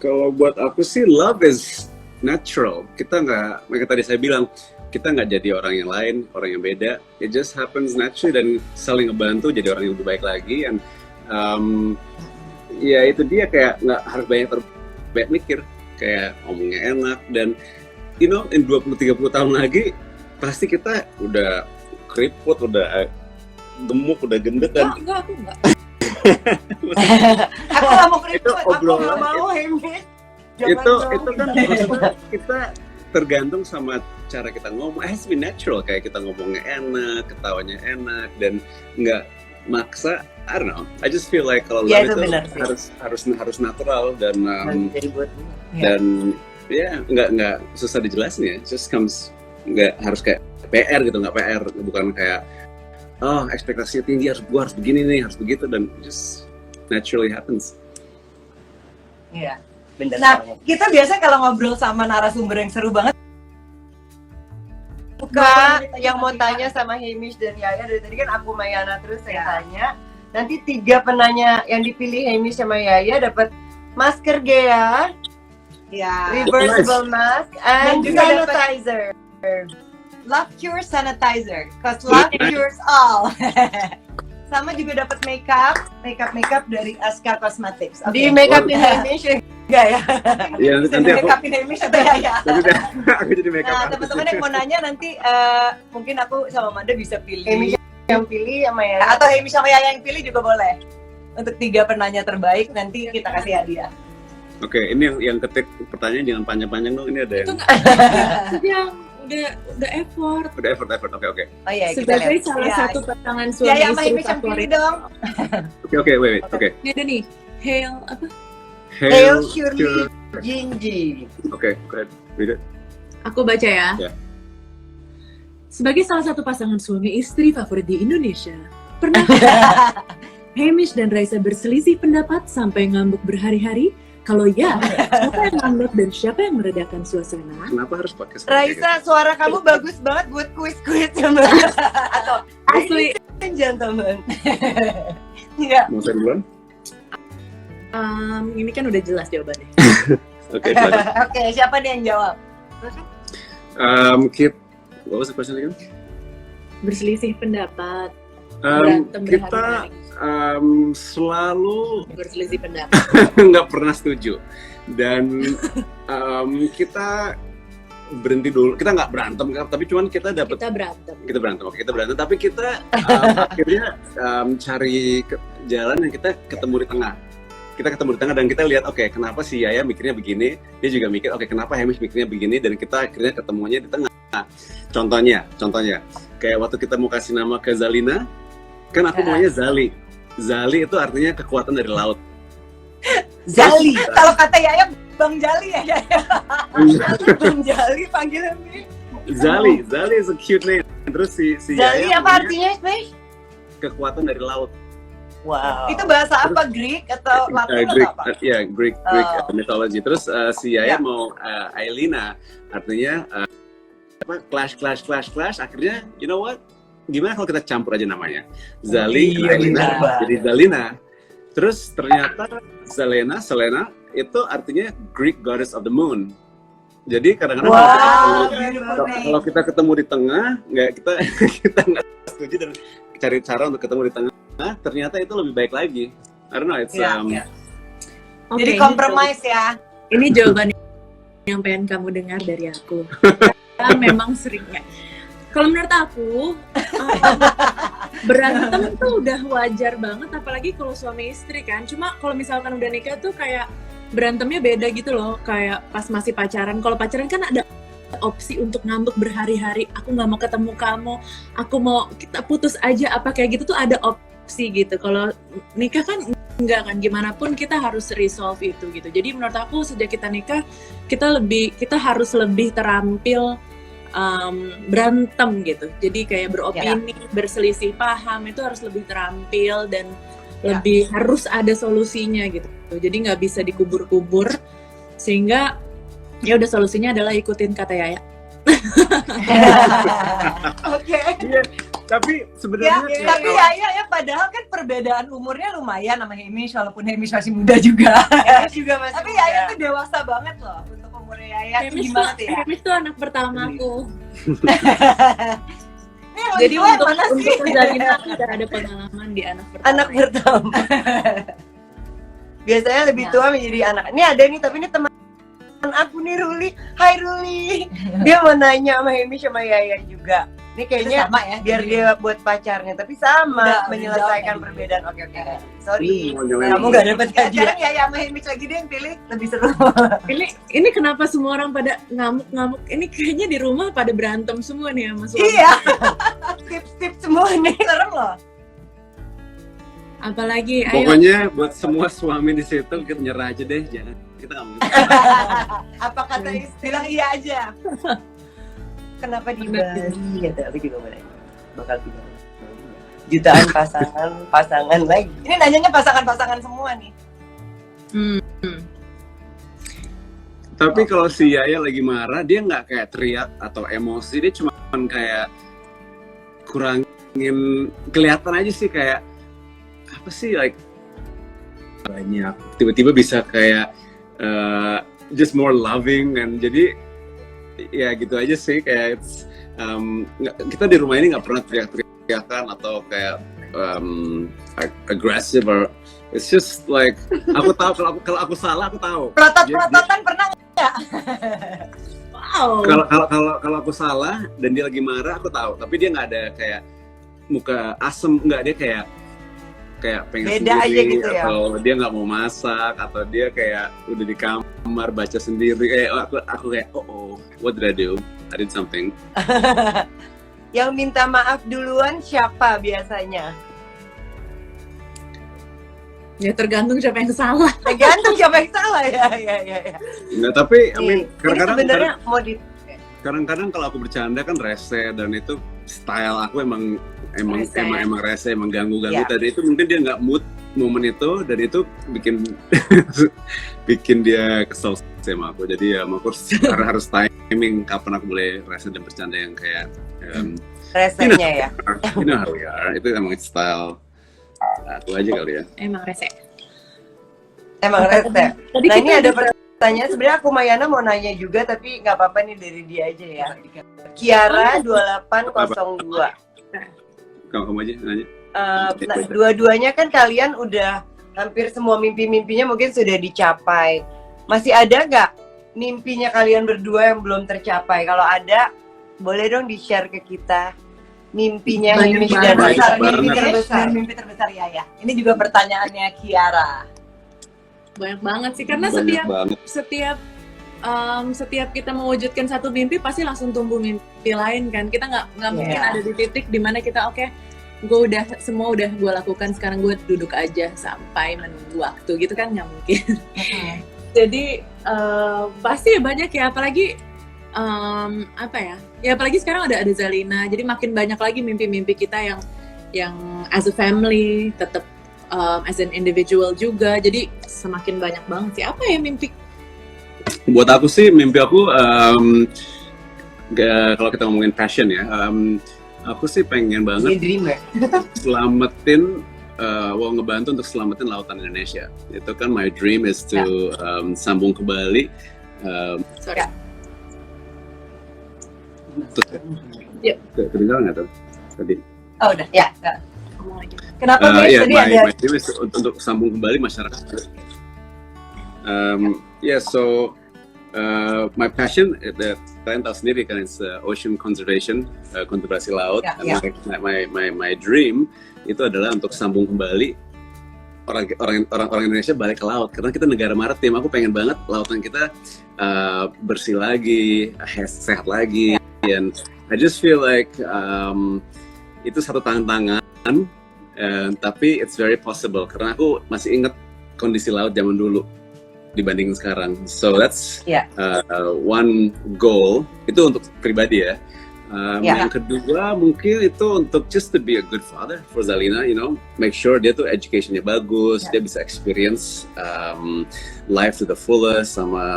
Kalau buat aku sih love is natural. Kita nggak, kayak tadi saya bilang, kita nggak jadi orang yang lain, orang yang beda. It just happens naturally, dan saling ngebantu jadi orang yang lebih baik lagi. And ya itu dia, kayak nggak harus banyak mikir, kayak ngomongnya enak, dan you know, in 20-30 tahun lagi pasti kita udah keriput, udah gemuk, udah gendut, dan Enggak, aku enggak. Aku gak mau keriput, Itu aku obrolan. gak mau Hamish. itu kan maksudnya kita tergantung sama cara kita ngomong. It has to be natural, kayak kita ngomongnya enak, ketawanya enak, dan nggak maksa. I don't know. I just feel like kalau Iya, love itu benar sih. harus natural, dan Jadi buat dan ya nggak susah dijelasin ya. It just comes, nggak harus kayak PR gitu, nggak PR, bukan kayak oh ekspektasinya tinggi, gua harus begini nih, harus begitu, dan just naturally happens. Iya. bener Nah, banget. kita biasanya kalau ngobrol sama narasumber yang seru banget, Kak, yang mau tanya sama Hamish dan Yaya dari tadi kan aku Mayana terus saya tanya. Nanti 3 penanya yang dipilih Hamish sama Yaya dapat masker Gea, ya, reversible mask, Dan and juga dapat- sanitizer. Love Cure Sanitizer, cause love cures all. Sama juga dapat makeup dari Aska Cosmetics. Di make up Hamish enggak ya? Iya, nanti aku Make upin Hamish atau Yaya. aku jadi makeup Nah, artist. teman-teman yang mau nanya nanti mungkin aku sama Manda bisa pilih. Hamish yang pilih sama Yaya. Atau Hamish sama Yaya yang pilih juga boleh. Untuk 3 penanya terbaik nanti kita kasih hadiah. Oke, ini yang ketik pertanyaan jangan panjang-panjang dong. Ini ada Itu yang enggak yang udah effort. Udah effort. Oke. Oh iya, kita Sebagai lihat. salah Iya. satu pasangan suami Ya, sama istri Hamish yang pilih favorit. dong. Oke, wait. Oke. Ini ada nih, Hail apa? Hail Shirley Jinji. Oke, go ahead. Read it. Aku baca ya. Ya. Sebagai salah satu pasangan suami istri favorit di Indonesia, pernah Hamish dan Raisa berselisih pendapat sampai ngambek berhari-hari? Kalau ya, siapa yang ngambek dan siapa yang meredakan suasana? Kenapa harus podcast? Raisa, suara kamu bagus banget buat kuis-kuis sama atau Asli, gentlemen. Iya. Mau saya duluan? ini kan udah jelas jawabannya. Oke, silakan. Oke, siapa nih yang jawab? What was the question again? Berselisih pendapat, Um, berantem kita berhari-hari. selalu Berselisih pendapat. nggak pernah setuju dan kita berhenti dulu. Kita nggak berantem, tapi cuman kita dapat Kita berantem. kita berantem, tapi kita akhirnya cari jalan yang kita ketemu di tengah. Kita ketemu di tengah dan kita lihat, oke, kenapa si Yaya mikirnya begini, dia juga mikir, oke, kenapa Hamish mikirnya begini, dan kita akhirnya ketemunya di tengah. Contohnya, kayak waktu kita mau kasih nama ke Zalina, kan aku maunya Zali. Zali itu artinya kekuatan dari laut. Zali. Kalau kata Yaya, Bang Jali ya Yaya. Bang Jali panggilannya. Zali is a cute name. Terus si Zali Yaya apa maunya artinya, Smash? kekuatan dari laut. Wow. Itu bahasa apa? Greek atau Latin Greek, atau apa? Greek mythology. Terus si Yaya Ya. mau Aelina, artinya clash. Akhirnya, you know what? Gimana kalau kita campur aja namanya? Zali, Iya, Aelina, benar. jadi Zalina. Terus ternyata Selena itu artinya Greek goddess of the moon. Jadi kadang-kadang Wow, kalau kita ketemu di tengah, kita nggak setuju dan cari cara untuk ketemu di tengah. Ternyata itu lebih baik lagi. I don't know, it's Iya, iya. Oke, Jadi ini compromise ya. Ini jawaban yang pengen kamu dengar dari aku. Karena memang seringnya. Kalau menurut aku, berantem tuh udah wajar banget, apalagi kalau suami istri kan. Cuma kalau misalkan udah nikah tuh kayak berantemnya beda gitu loh. Kayak pas masih pacaran. Kalau pacaran kan ada opsi untuk ngambek berhari-hari. Aku nggak mau ketemu kamu. Aku mau kita putus aja. Apa kayak gitu tuh ada opsi gitu. Kalau nikah kan enggak kan, gimana pun kita harus resolve itu gitu. Jadi menurut aku sejak kita nikah kita harus lebih terampil berantem gitu. Jadi kayak beropini, berselisih paham itu harus lebih terampil dan lebih harus ada solusinya gitu. Jadi nggak bisa dikubur-kubur, sehingga ya udah solusinya adalah ikutin kata Yaya. Oke. Tapi Ya, sebenarnya tapi ya padahal kan perbedaan umurnya lumayan sama Hamish, walaupun Hamish masih muda juga. juga masih. Tapi Yaya tuh dewasa banget loh untuk umurnya Yaya. Itu gimana tuh ya? Hamish tuh anak pertama aku. Ini yang Jadi lebih tua untuk mana sih? Zalina aku udah ada pengalaman di anak pertama. Anak pertama. Biasanya lebih tua menjadi anak. Ini ada nih, tapi ini teman aku nih, Ruli. Hai Ruli. Dia mau nanya sama Hamish sama Yaya juga. Ini kayaknya Sama ya. biar dia buat pacarnya, tapi sama Udah menyelesaikan jawab. perbedaan. Oke. Sorry, mau nyalain. kamu gak dapet Ya, hadiah. sekarang Yaya sama Hamish lagi deh yang pilih, lebih seru. Ini kenapa semua orang pada ngamuk-ngamuk? Ini kayaknya di rumah pada berantem semua nih sama suami. Iya. Tips-tips semua nih, serem loh. Apalagi, ayo. Pokoknya buat semua suami di situ kita nyerah aja deh, jangan kita nggak mau. Apa kata bilang iya aja. Kenapa di Bali? Ya, tapi juga mau nanya. Bakal pindah. Jutaan pasangan lagi. Ini nanyanya pasangan-pasangan semua nih. Tapi kalau si Yaya lagi marah, dia nggak kayak teriak atau emosi, dia cuma kayak kurangin, kelihatan aja sih kayak apa sih, like banyak tiba-tiba bisa kayak just more loving, and jadi ya gitu aja sih, kayak kita di rumah ini nggak pernah teriak-teriakan atau kayak aggressive, or it's just like aku tahu kalau aku salah, aku tahu. Pelotot-pelototan pernah nggak? Wow. Kalau aku salah dan dia lagi marah, aku tahu, tapi dia nggak ada kayak muka asem, nggak, dia kayak pengen Beda sendiri, aja gitu ya? atau dia nggak mau masak, atau dia kayak udah di kamar baca sendiri, kayak aku kayak oh what did I do? I did something. Yang minta maaf duluan siapa biasanya? Ya tergantung siapa yang salah. Tergantung siapa yang salah ya. Nggak, tapi I mean, Ini sebenarnya mau di kadang-kadang kalau aku bercanda kan rese, dan itu style aku emang Rese. rese, emang ganggu-ganggu. Ya. Tadi itu mungkin dia nggak mood momen itu, dan itu bikin bikin dia kesel sama aku. Jadi ya aku harus timing kapan aku boleh rese dan bercanda yang kayak resenya ya. you know how we are. Itu emang style aku aja kali ya. Emang rese. Emang rese. Tadi Nah kita ini ada pertanyaan, sebenarnya aku Mayana mau nanya juga, tapi nggak apa-apa nih dari dia aja ya. Kiara 2802. Kamu aja nanya. Nah, dua-duanya kan kalian udah hampir semua mimpi-mimpinya mungkin sudah dicapai. Masih ada nggak mimpinya kalian berdua yang belum tercapai? Kalau ada, boleh dong di-share ke kita. Mimpinya Banyak Hemish dan banget. Raisa. mimpi Mimpi terbesar terbesar. dan mimpi terbesar ya. Ini juga pertanyaannya Kiara. banyak banget sih, karena Banyak banget. setiap kita mewujudkan satu mimpi pasti langsung tumbuh mimpi lain kan. Kita nggak mungkin ada di titik dimana kita oke, gue semua udah gue lakukan, sekarang gue duduk aja sampai menunggu waktu gitu kan, nggak mungkin. Jadi pasti banyak ya, apalagi apalagi sekarang ada Zalina, jadi makin banyak lagi mimpi-mimpi kita yang as a family, tetap as an individual juga, jadi semakin banyak banget sih. Apa ya mimpi? Buat aku sih, mimpi aku kalau kita ngomongin passion ya, aku sih pengen Ini banget dreamer. ngebantu untuk selamatin lautan Indonesia. Itu kan my dream is to sambung ke Bali. Sorry. Terus kedengaran nggak tuh tadi? Oh udah, ya. Ngomong lagi. Kenapa Miss? Yeah, Tadi my ada dream is untuk sambung kembali masyarakat. So my passion, kalian tahu sendiri kan, it's ocean conservation, konservasi laut. Ya, My dream itu adalah untuk sambung kembali orang Indonesia balik ke laut, karena kita negara maritim. Aku pengen banget lautan kita bersih lagi, sehat lagi, and I just feel like itu satu tantangan, tapi it's very possible karena aku masih ingat kondisi laut zaman dulu dibanding sekarang. So that's one goal, itu untuk pribadi ya. Yang kedua mungkin itu untuk just to be a good father for Zalina, you know, make sure dia tuh educationnya bagus, dia bisa experience life to the fullest sama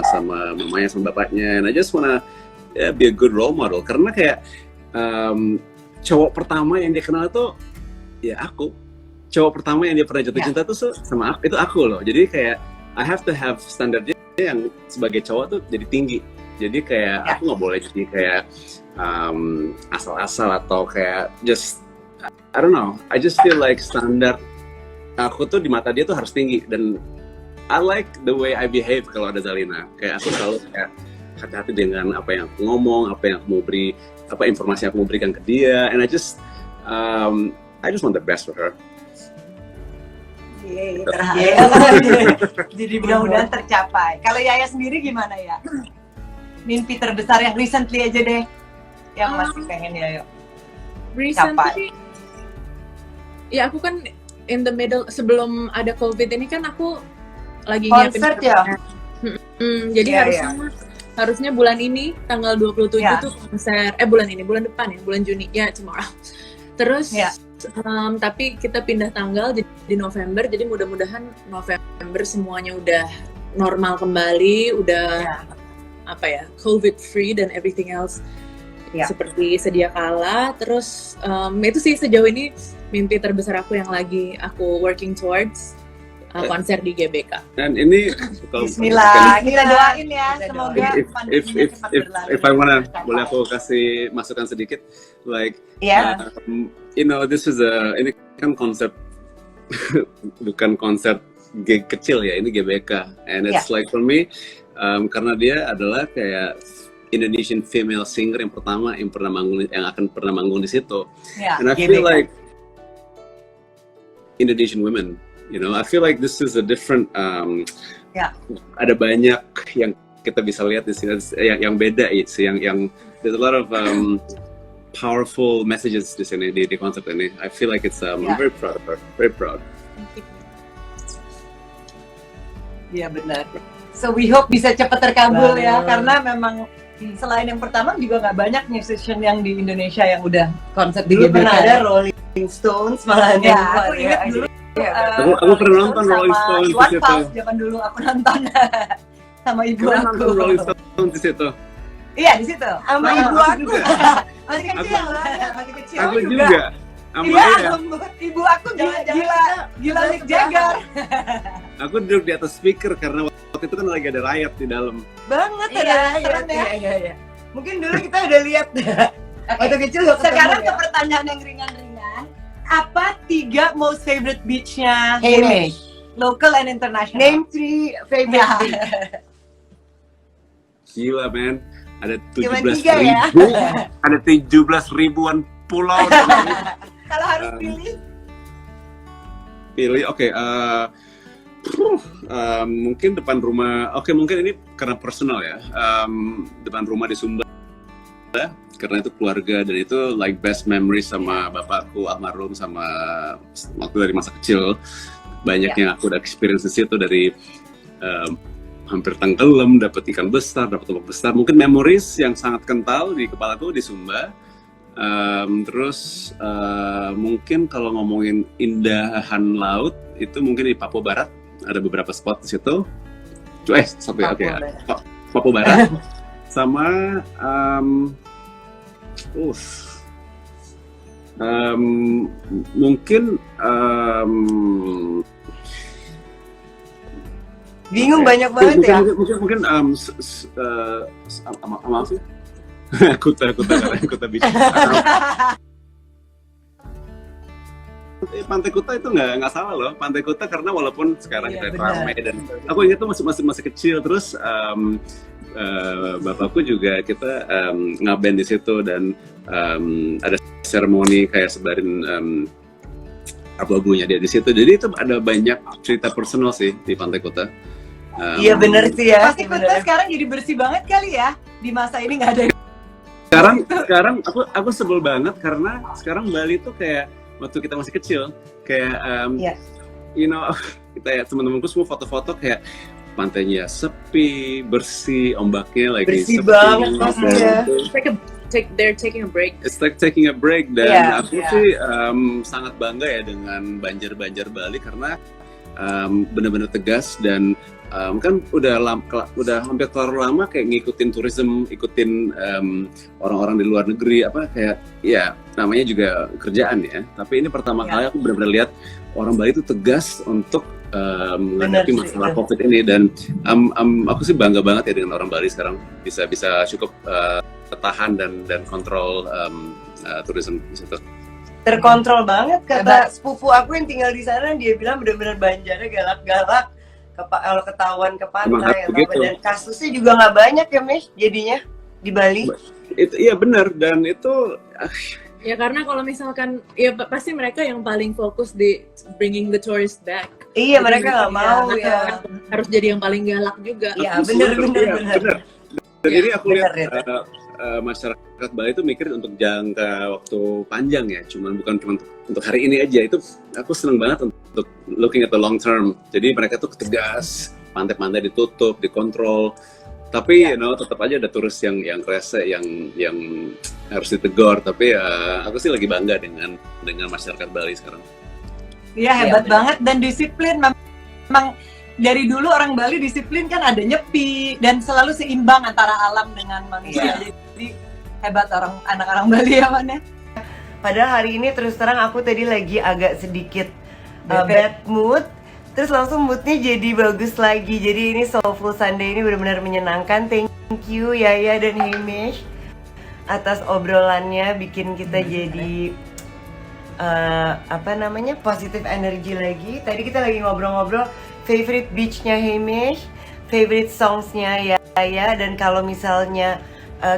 mamanya sama bapaknya, and I just wanna be a good role model, karena kayak cowok pertama yang dia kenal tuh ya aku, cowok pertama yang dia pernah jatuh cinta tuh sama aku, itu aku loh. Jadi kayak I have to have standarnya yang sebagai cowok tuh jadi tinggi. Jadi kayak aku nggak boleh jadi kayak asal-asal atau kayak just I don't know. I just feel like standar aku tuh di mata dia tuh harus tinggi, dan I like the way I behave kalau ada Zalina. Kayak aku selalu kayak hati-hati dengan apa yang aku ngomong, apa yang aku mau beri, apa informasi yang aku mau berikan ke dia, and I just want the best for her. Jadi mudah-mudahan tercapai. Kalau Yaya sendiri gimana ya? Mimpi terbesar yang recently aja deh, yang masih pengen Yaya Recently, ya aku kan in the middle, sebelum ada COVID ini kan aku lagi nyiapin konser ya? Jadi harusnya bulan ini tanggal 27 tuh konser, bulan depan ya, bulan Juni ya, tomorrow. Terus tapi kita pindah tanggal jadi di November, jadi mudah-mudahan November semuanya udah normal kembali, udah COVID free dan everything else seperti sedia kala. Terus itu sih sejauh ini mimpi terbesar aku yang lagi aku working towards, konser di GBK. Dan ini Bismillah, kita doain ya, semoga pandeminya cepat berlalu. If I wanna, boleh aku kasih masukan sedikit, like you know, ini kan konsep bukan konsep gig kecil ya, ini GBK, and it's like for me, karena dia adalah kayak Indonesian female singer yang pertama yang akan pernah manggung di situ, and I feel like Indonesian women, you know, I feel like this is a different, ada banyak yang kita bisa lihat di sini yang beda sih, yang there's a lot of powerful messages di sini di konsep ini. I feel like it's I'm very proud of her, very proud. Iya benar. So we hope bisa cepat terkabul ya, Benar. karena memang selain yang pertama juga nggak banyak musician yang di Indonesia yang udah konsep di Dulu pernah GBK. ada Rolling Stones malah Ya, yang aku keluar ingat ya. dulu. Iya, Aku pernah nonton Rolling sama Stones di Iwan situ. Fals zaman dulu aku nonton sama ibu Kalian aku. nonton Rolling Stones di situ? Iya di situ. sama Nah, ibu aku aku. juga. Masih kecil, masih kecil. Aku juga. Sama Iya, dia. ibu aku gila Mick Jagger. Aku duduk di atas speaker karena waktu itu kan lagi ada riot di dalam. Banget Iya, ada serem ya. Iya. Mungkin dulu kita udah lihat waktu kecil udah ketemu Sekarang ke ya. pertanyaan yang ringan-ringan. Apa 3 most favorite beach-nya Hamish. local and international? Name 3 favorite Ya. beach. Gila men, ada Cuma 17 3 ya. ribu, ada 17 ribuan pulau. Kalau harus pilih, Pilih, oke. Mungkin depan rumah. Oke, mungkin ini karena personal ya. Depan rumah di Sumba, karena itu keluarga dan itu like best memory sama bapakku almarhum, sama waktu dari masa kecil. Banyak yang aku udah experience di situ, dari hampir tenggelam, dapat ikan besar, dapat ombak besar. Mungkin memories yang sangat kental di kepalaku di Sumba. Terus mungkin kalau ngomongin indahan laut itu mungkin di Papua Barat, ada beberapa spot di situ. Satu ya, oke ya. Papua Barat sama mungkin Bingung banyak banget ya. mungkin apa sih? Kuta Beach. Pantai Kuta itu nggak salah loh. Pantai Kuta karena walaupun sekarang Iya, kita benar. ramai dan aku ingat tuh masih kecil, terus bapakku juga kita ngaben di situ dan ada seremoni kayak sebarin abu-abunya dia di situ. Jadi itu ada banyak cerita personal sih di Pantai Kuta. Iya bener sih ya. pasti Kuta sekarang jadi bersih banget kali ya. Di masa ini nggak ada. Sekarang aku sebel banget karena sekarang Bali tuh kayak waktu kita masih kecil kayak Iya. you know, kita ya teman-temanku semua foto-foto kayak pantainya sepi, bersih, ombaknya lagi Bersih sepi, banget dan pasti ya. They're taking a break. It's like taking a break dan Iya, aku iya. sih sangat bangga ya dengan banjir-banjir Bali karena benar-benar tegas dan kan udah hampir terlalu lama kayak ngikutin tourism, ikutin orang-orang di luar negeri apa kayak ya namanya juga kerjaan ya. Tapi ini pertama Ya. kali aku benar-benar lihat orang Bali itu tegas untuk menghadapi Benar sih, masalah benar. COVID ini dan aku sih bangga banget ya dengan orang Bali sekarang bisa cukup tahan dan kontrol tourism di situ. Terkontrol banget kata Hebat. sepupu aku yang tinggal di sana, dia bilang bener-bener banjarnya galak-galak. Kalau ketahuan ke Emang pantai harus atau apa. begitu. Dan kasusnya juga nggak banyak ya Mish jadinya di Bali. Itu iya benar dan itu Ya karena kalau misalkan ya pasti mereka yang paling fokus di bringing the tourists back. Iya Jadi mereka nggak mau ya. Harus jadi yang paling galak juga. Iya Aku bener. bener. Dan ini aku Bener, lihat masyarakat Bali itu mikir untuk jangka waktu panjang ya, bukan cuma untuk hari ini aja. Itu aku seneng banget untuk looking at the long term. Jadi mereka tuh tegas, pantai-pantai ditutup, dikontrol. Tapi tetap aja ada turis yang rese, yang harus ditegur. Tapi aku sih lagi bangga dengan masyarakat Bali sekarang. Iya hebat benar. banget dan disiplin. Memang dari dulu orang Bali disiplin kan ada nyepi dan selalu seimbang antara alam dengan manusia. Jadi hebat anak orang Bali ya Man ya. Padahal hari ini terus terang aku tadi lagi agak sedikit Bete. bad mood. Terus langsung moodnya jadi bagus lagi. Jadi ini Soulful Sunday ini benar-benar menyenangkan. Thank you Yaya dan Hamish atas obrolannya, bikin kita jadi positif energi lagi. Tadi kita lagi ngobrol-ngobrol favorite beach-nya Hamish, favorite songs-nya Yaya, dan kalau misalnya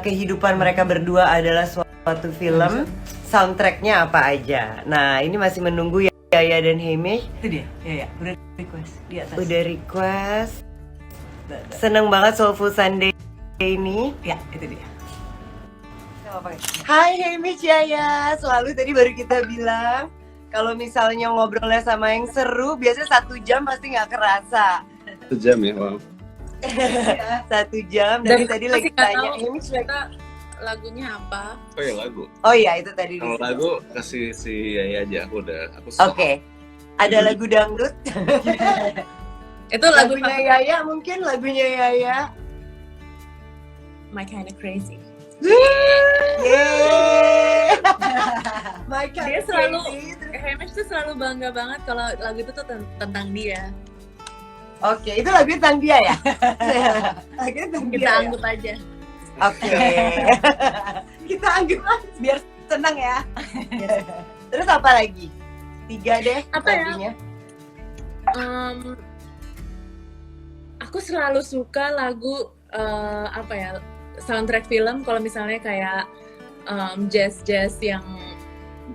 kehidupan mereka berdua adalah suatu film, soundtrack-nya apa aja. Nah, ini masih menunggu Yaya dan Hamish. Itu dia. Ya udah request di atas. Udah request. Seneng banget Soulful Sunday ini. Ya itu dia. Hai Hamish Yaya, selalu tadi baru kita bilang kalau misalnya ngobrolnya sama yang seru, biasanya 1 jam pasti nggak kerasa. 1 jam ya, wow. 1 jam, dari tadi lagi tanya Hamish kita lagunya apa? Oh ya lagu. Oh iya itu tadi. Kalau lagu kasih si Yaya aja, aku suka. Oke. Ada lagu dangdut. Itu lagu lagunya Yaya mungkin lagunya Yaya. My Kinda Crazy. Yeay. Dia selalu, Hamish tuh selalu bangga banget kalau lagu itu tuh tentang dia. Oke, itu lagu tentang dia ya? Lagunya tentang Kita dia. anggap aja. Oke. Kita anggap aja. Biar senang ya. Terus apa lagi? 3 deh Apa ya? lagunya. Aku selalu suka lagu apa ya, soundtrack film kalau misalnya kayak jazz yang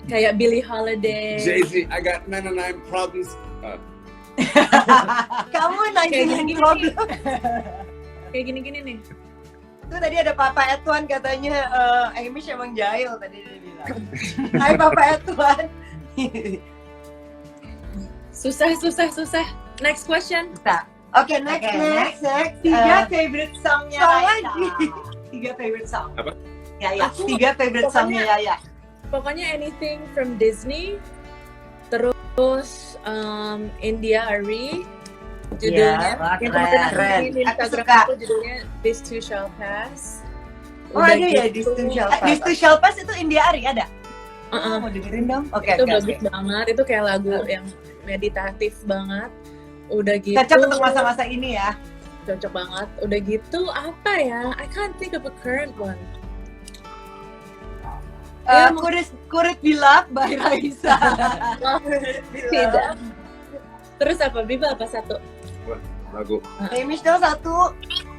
kayak Billie Holiday. Jay-Z, I got 99 problems. Kamu Kayak nanya gini-gini problem. Kayak gini-gini nih. Itu tadi ada Papa Edwan katanya Hamish emang jahil tadi dia bilang. Hai Papa Edwan. Susah. Next question. Oke, next. 3 favorite songnya song Yaya. lagi. 3 favorite song. Apa? Yaya. Aku- 3 favorite songnya Yaya. Pokoknya anything from Disney. Terus India Ari. Judulnya wah, yang keren. kemarin di Aku Instagram suka. aku judulnya This Too Shall Pass. Oh ada ya di Studio This Too Shall Pass itu India Ari ada? Uh-uh. Mau dengerin dong? Oke, Itu oke, bagus oke. banget. Itu kayak lagu yang meditatif banget. Udah gitu. Cocok untuk masa-masa ini ya. Cocok banget. Udah gitu apa ya? I can't think of a current one. Ya, Could it be love by Raisa. Tidak. Terus apa? Biba apa satu? Lagu. Hamish dong 1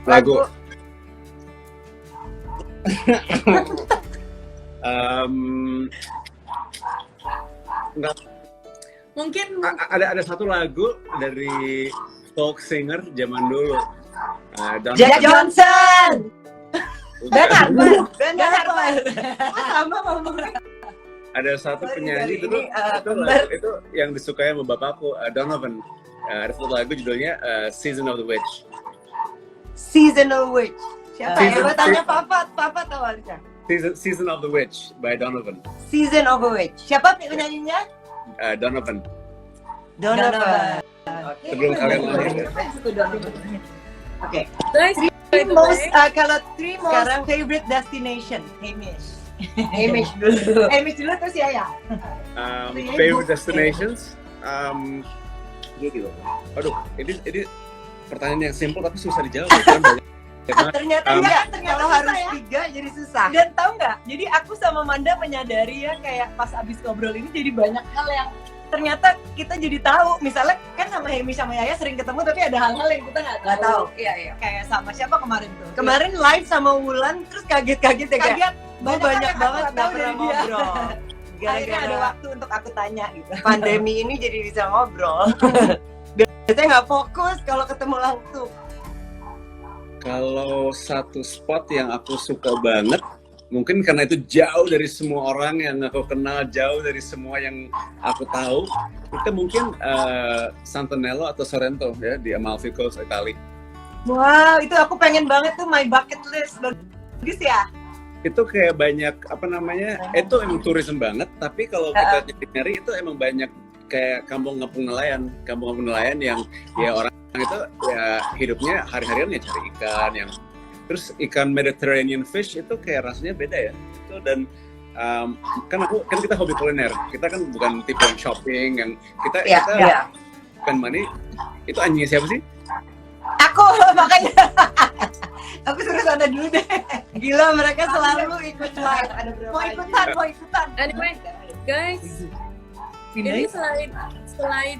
Lagu. Enggak, Mungkin ada satu lagu dari folk singer zaman dulu. Jack Johnson. Ben Harper. Oh, sama ngomongnya. Ada satu penyanyi Sorry, dulu ini, itu, kembar. itu yang disukai sama bapakku, Donovan. Ada satu lagu judulnya Season of the Witch. Seasonal Witch. Siapa ya? Season- Coba tanya Papa tahu Alisa. Season of the Witch by Donovan. Season of a Witch. Siapa penyanyinya? Donovan. Donovan. Sebelum kalian lahir ya. Oke. guys, by the Most way, kalau 3 most Sekarang- favorite destination Hamish. Hamish dulu. Hamish dulu terus Yaya. Favorite destinations? Gitu. Aduh, ini pertanyaan yang simple tapi susah dijawab. Kan banyak banget. Ternyata Um, enggak. ternyata Kalau susah harus ya. 3 jadi susah. Dan tahu nggak? Jadi aku sama Manda menyadari ya kayak pas abis ngobrol ini jadi banyak hal yang ternyata kita jadi tahu. Misalnya kan sama Hamish sama Yaya sering ketemu tapi ada hal-hal yang kita nggak tahu. Iya. Kayak sama siapa kemarin tuh? Kemarin live sama Wulan terus kaget-kaget ya kayak. kaget Gue banyak hal yang aku banget nggak nggak tahu pernah dari dia. ngobrol. Akhirnya ada Gara-gara waktu untuk aku tanya gitu. pandemi ini jadi bisa ngobrol. Biasanya nggak fokus kalau ketemu langsung. Kalau satu spot yang aku suka banget, mungkin karena itu jauh dari semua orang yang aku kenal, jauh dari semua yang aku tahu, itu mungkin Sant'Anello atau Sorrento ya di Amalfi Coast, Italia. Wow, itu aku pengen banget tuh my bucket list. Bagus ya? Itu kayak banyak apa namanya, itu emang tourism banget, tapi kalau kita nyari itu emang banyak kayak kampung-kampung nelayan yang ya orang itu ya hidupnya hari-harian ya cari ikan yang terus ikan Mediterranean fish itu kayak rasanya beda ya itu dan kan kita hobi kuliner, kita kan bukan tipe yang shopping yang kita bukan money. Itu anjingnya siapa sih? Aku makanya aku suruh sana dulu deh. Gila mereka selalu ikut live. Ada berapa Mau ikutan. anyway, guys, ini selain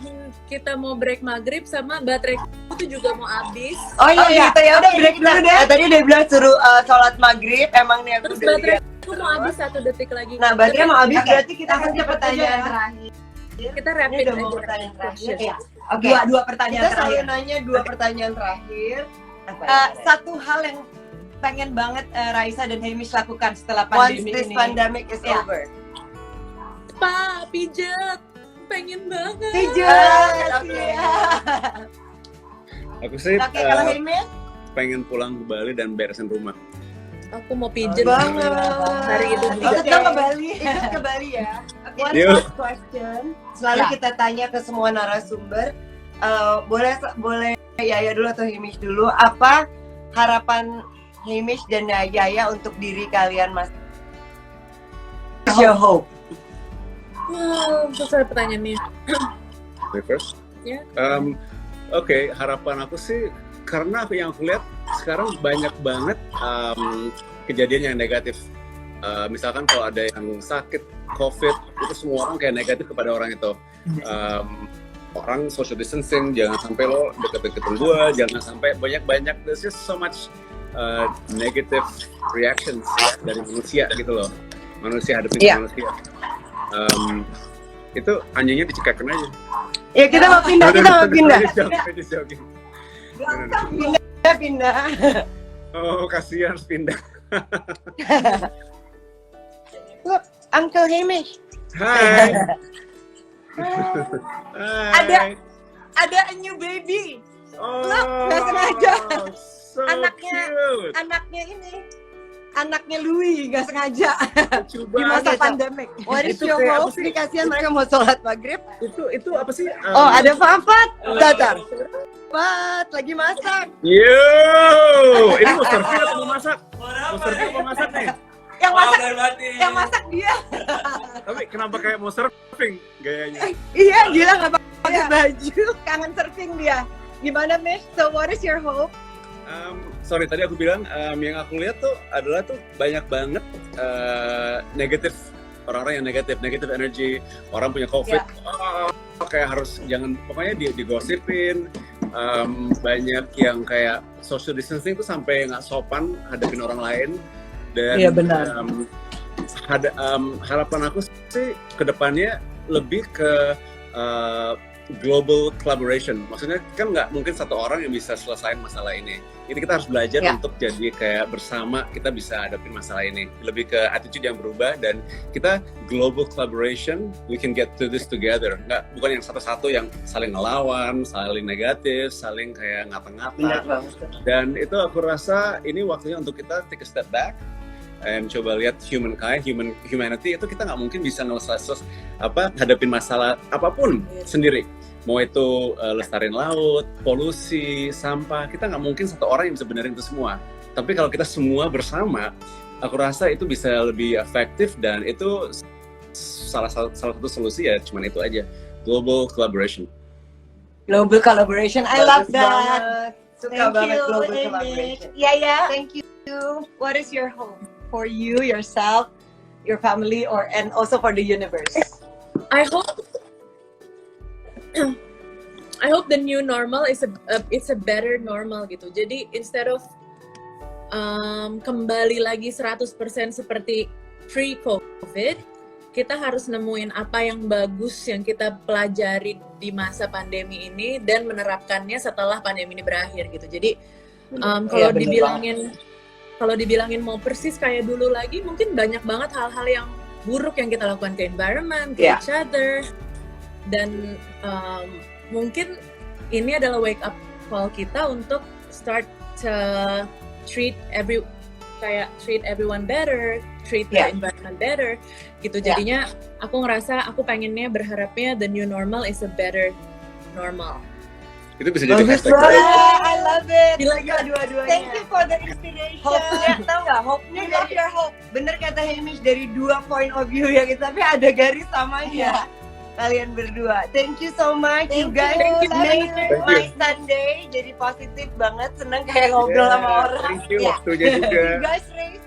kita mau break maghrib sama baterai itu juga mau habis. Oh iya, gitu ya, udah break dulu deh. Tadi dia bilang suruh sholat maghrib, emang nih aku Terus udah baterai lihat. aku mau habis 1 detik lagi. Nah, baterai mau habis Oke, berarti kita langsung kasih cepet pertanyaan aja ya. terakhir. Kita Ini rapid udah mau aja. pertanyaan terakhir. Iya. Oke. Dua pertanyaan Kita selalu terakhir. nanya 2 pertanyaan terakhir. Apa Satu hal yang pengen banget Raisa dan Hamish lakukan setelah Once pandemi this ini? pandemic is Ya. over. Spa, pijat, pengen banget. Pijat, Ah, oke. Aku sih Oke, kalau Hamish? pengen pulang ke Bali dan beresin rumah. Aku mau pijet Banget. hari itu juga. Ikut dong ke Bali. Ikut ke Bali ya. One Yuk. last question. Selalu Ya. kita tanya ke semua narasumber. Boleh Yaya dulu atau Hamish dulu. Apa harapan Hamish dan Yaya untuk diri kalian mas? What's your hope? Wow, susah pertanyaannya. First. Ya. Oke, harapan aku sih karena yang aku lihat sekarang banyak banget kejadian yang negatif. Misalkan kalau ada yang sakit COVID, itu semua orang kayak negatif kepada orang itu. Orang social distancing, jangan sampai lo deket-deketin gua, jangan sampai banyak-banyak. There's just so much negative reactions dari manusia gitu loh. Manusia hadapin Iya. manusia. Itu anjingnya dicekakkan aja. Ya kita mau pindah, kita mau pindah. Just joking. Pindah. Oh, kasihan harus pindah. Look, Uncle Hamish. Hai. Hai. Ada a new baby. Oh, Look, nggak sengaja. So cute. Anaknya ini. Anaknya Louis, nggak sengaja. Lucu Di masa banget. pandemik. What is Itu your kayak hope? apa sih? Ini kasihan mereka mau sholat maghrib. Itu apa sih? Oh, ada Fafat. Datar. Fafat lagi masak. Yo, ini mau serving atau mau masak? Mau serving atau mau masak nih? Yang masak dia. Tapi kenapa kayak mau serving gayanya? Iya, gila nggak pakai baju. Kangen surfing dia. Gimana, Mish? So what is your hope? Sorry, tadi aku bilang yang aku lihat tuh adalah tuh banyak banget negatif, orang-orang yang negatif energy, orang punya COVID, kayak harus jangan, pokoknya digosipin, banyak yang kayak social distancing tuh sampai nggak sopan hadapin orang lain, dan Iya, benar. harapan aku sih kedepannya lebih ke global collaboration. Maksudnya kan nggak mungkin satu orang yang bisa selesaiin masalah ini. Jadi kita harus belajar untuk jadi kayak bersama kita bisa hadapin masalah ini. Lebih ke attitude yang berubah dan kita global collaboration, we can get to this together. Bukan yang satu-satu yang saling ngelawan, saling negatif, saling kayak ngata-ngata. Dan itu aku rasa ini waktunya untuk kita take a step back and coba lihat humanity itu kita nggak mungkin bisa hadapin masalah apapun sendiri. Mau itu lestarin laut, polusi, sampah, kita nggak mungkin satu orang yang bisa benerin itu semua. Tapi kalau kita semua bersama, aku rasa itu bisa lebih efektif dan itu salah satu solusi ya cuman itu aja, global collaboration. Global collaboration, I love that. Suka banget global collaboration. Yeah. Thank you. What is your hope for you, yourself, your family, and also for the universe? I hope the new normal is a better normal gitu. Jadi instead of kembali lagi 100% seperti pre-COVID, kita harus nemuin apa yang bagus yang kita pelajari di masa pandemi ini dan menerapkannya setelah pandemi ini berakhir gitu. Jadi kalau dibilangin mau persis kayak dulu lagi, mungkin banyak banget hal-hal yang buruk yang kita lakukan ke environment, ke each other. Dan mungkin ini adalah wake up call kita untuk start to treat everyone better, treat the environment better, gitu. Jadinya aku ngerasa, aku pengennya berharapnya the new normal is a better normal. Itu bisa jadi Bagus hashtag. banget. I love it. Gila, Dua-duanya. Thank you for the inspiration. Hope-nya, tau nggak? Hope-nya dari bener kata Hamish dari 2 point of view ya, gitu. Tapi ada garis samanya. Kalian berdua. Thank you so much. You guys make my Sunday jadi positif banget. Seneng kayak ngobrol sama orang. Thank you, waktunya juga. You guys raise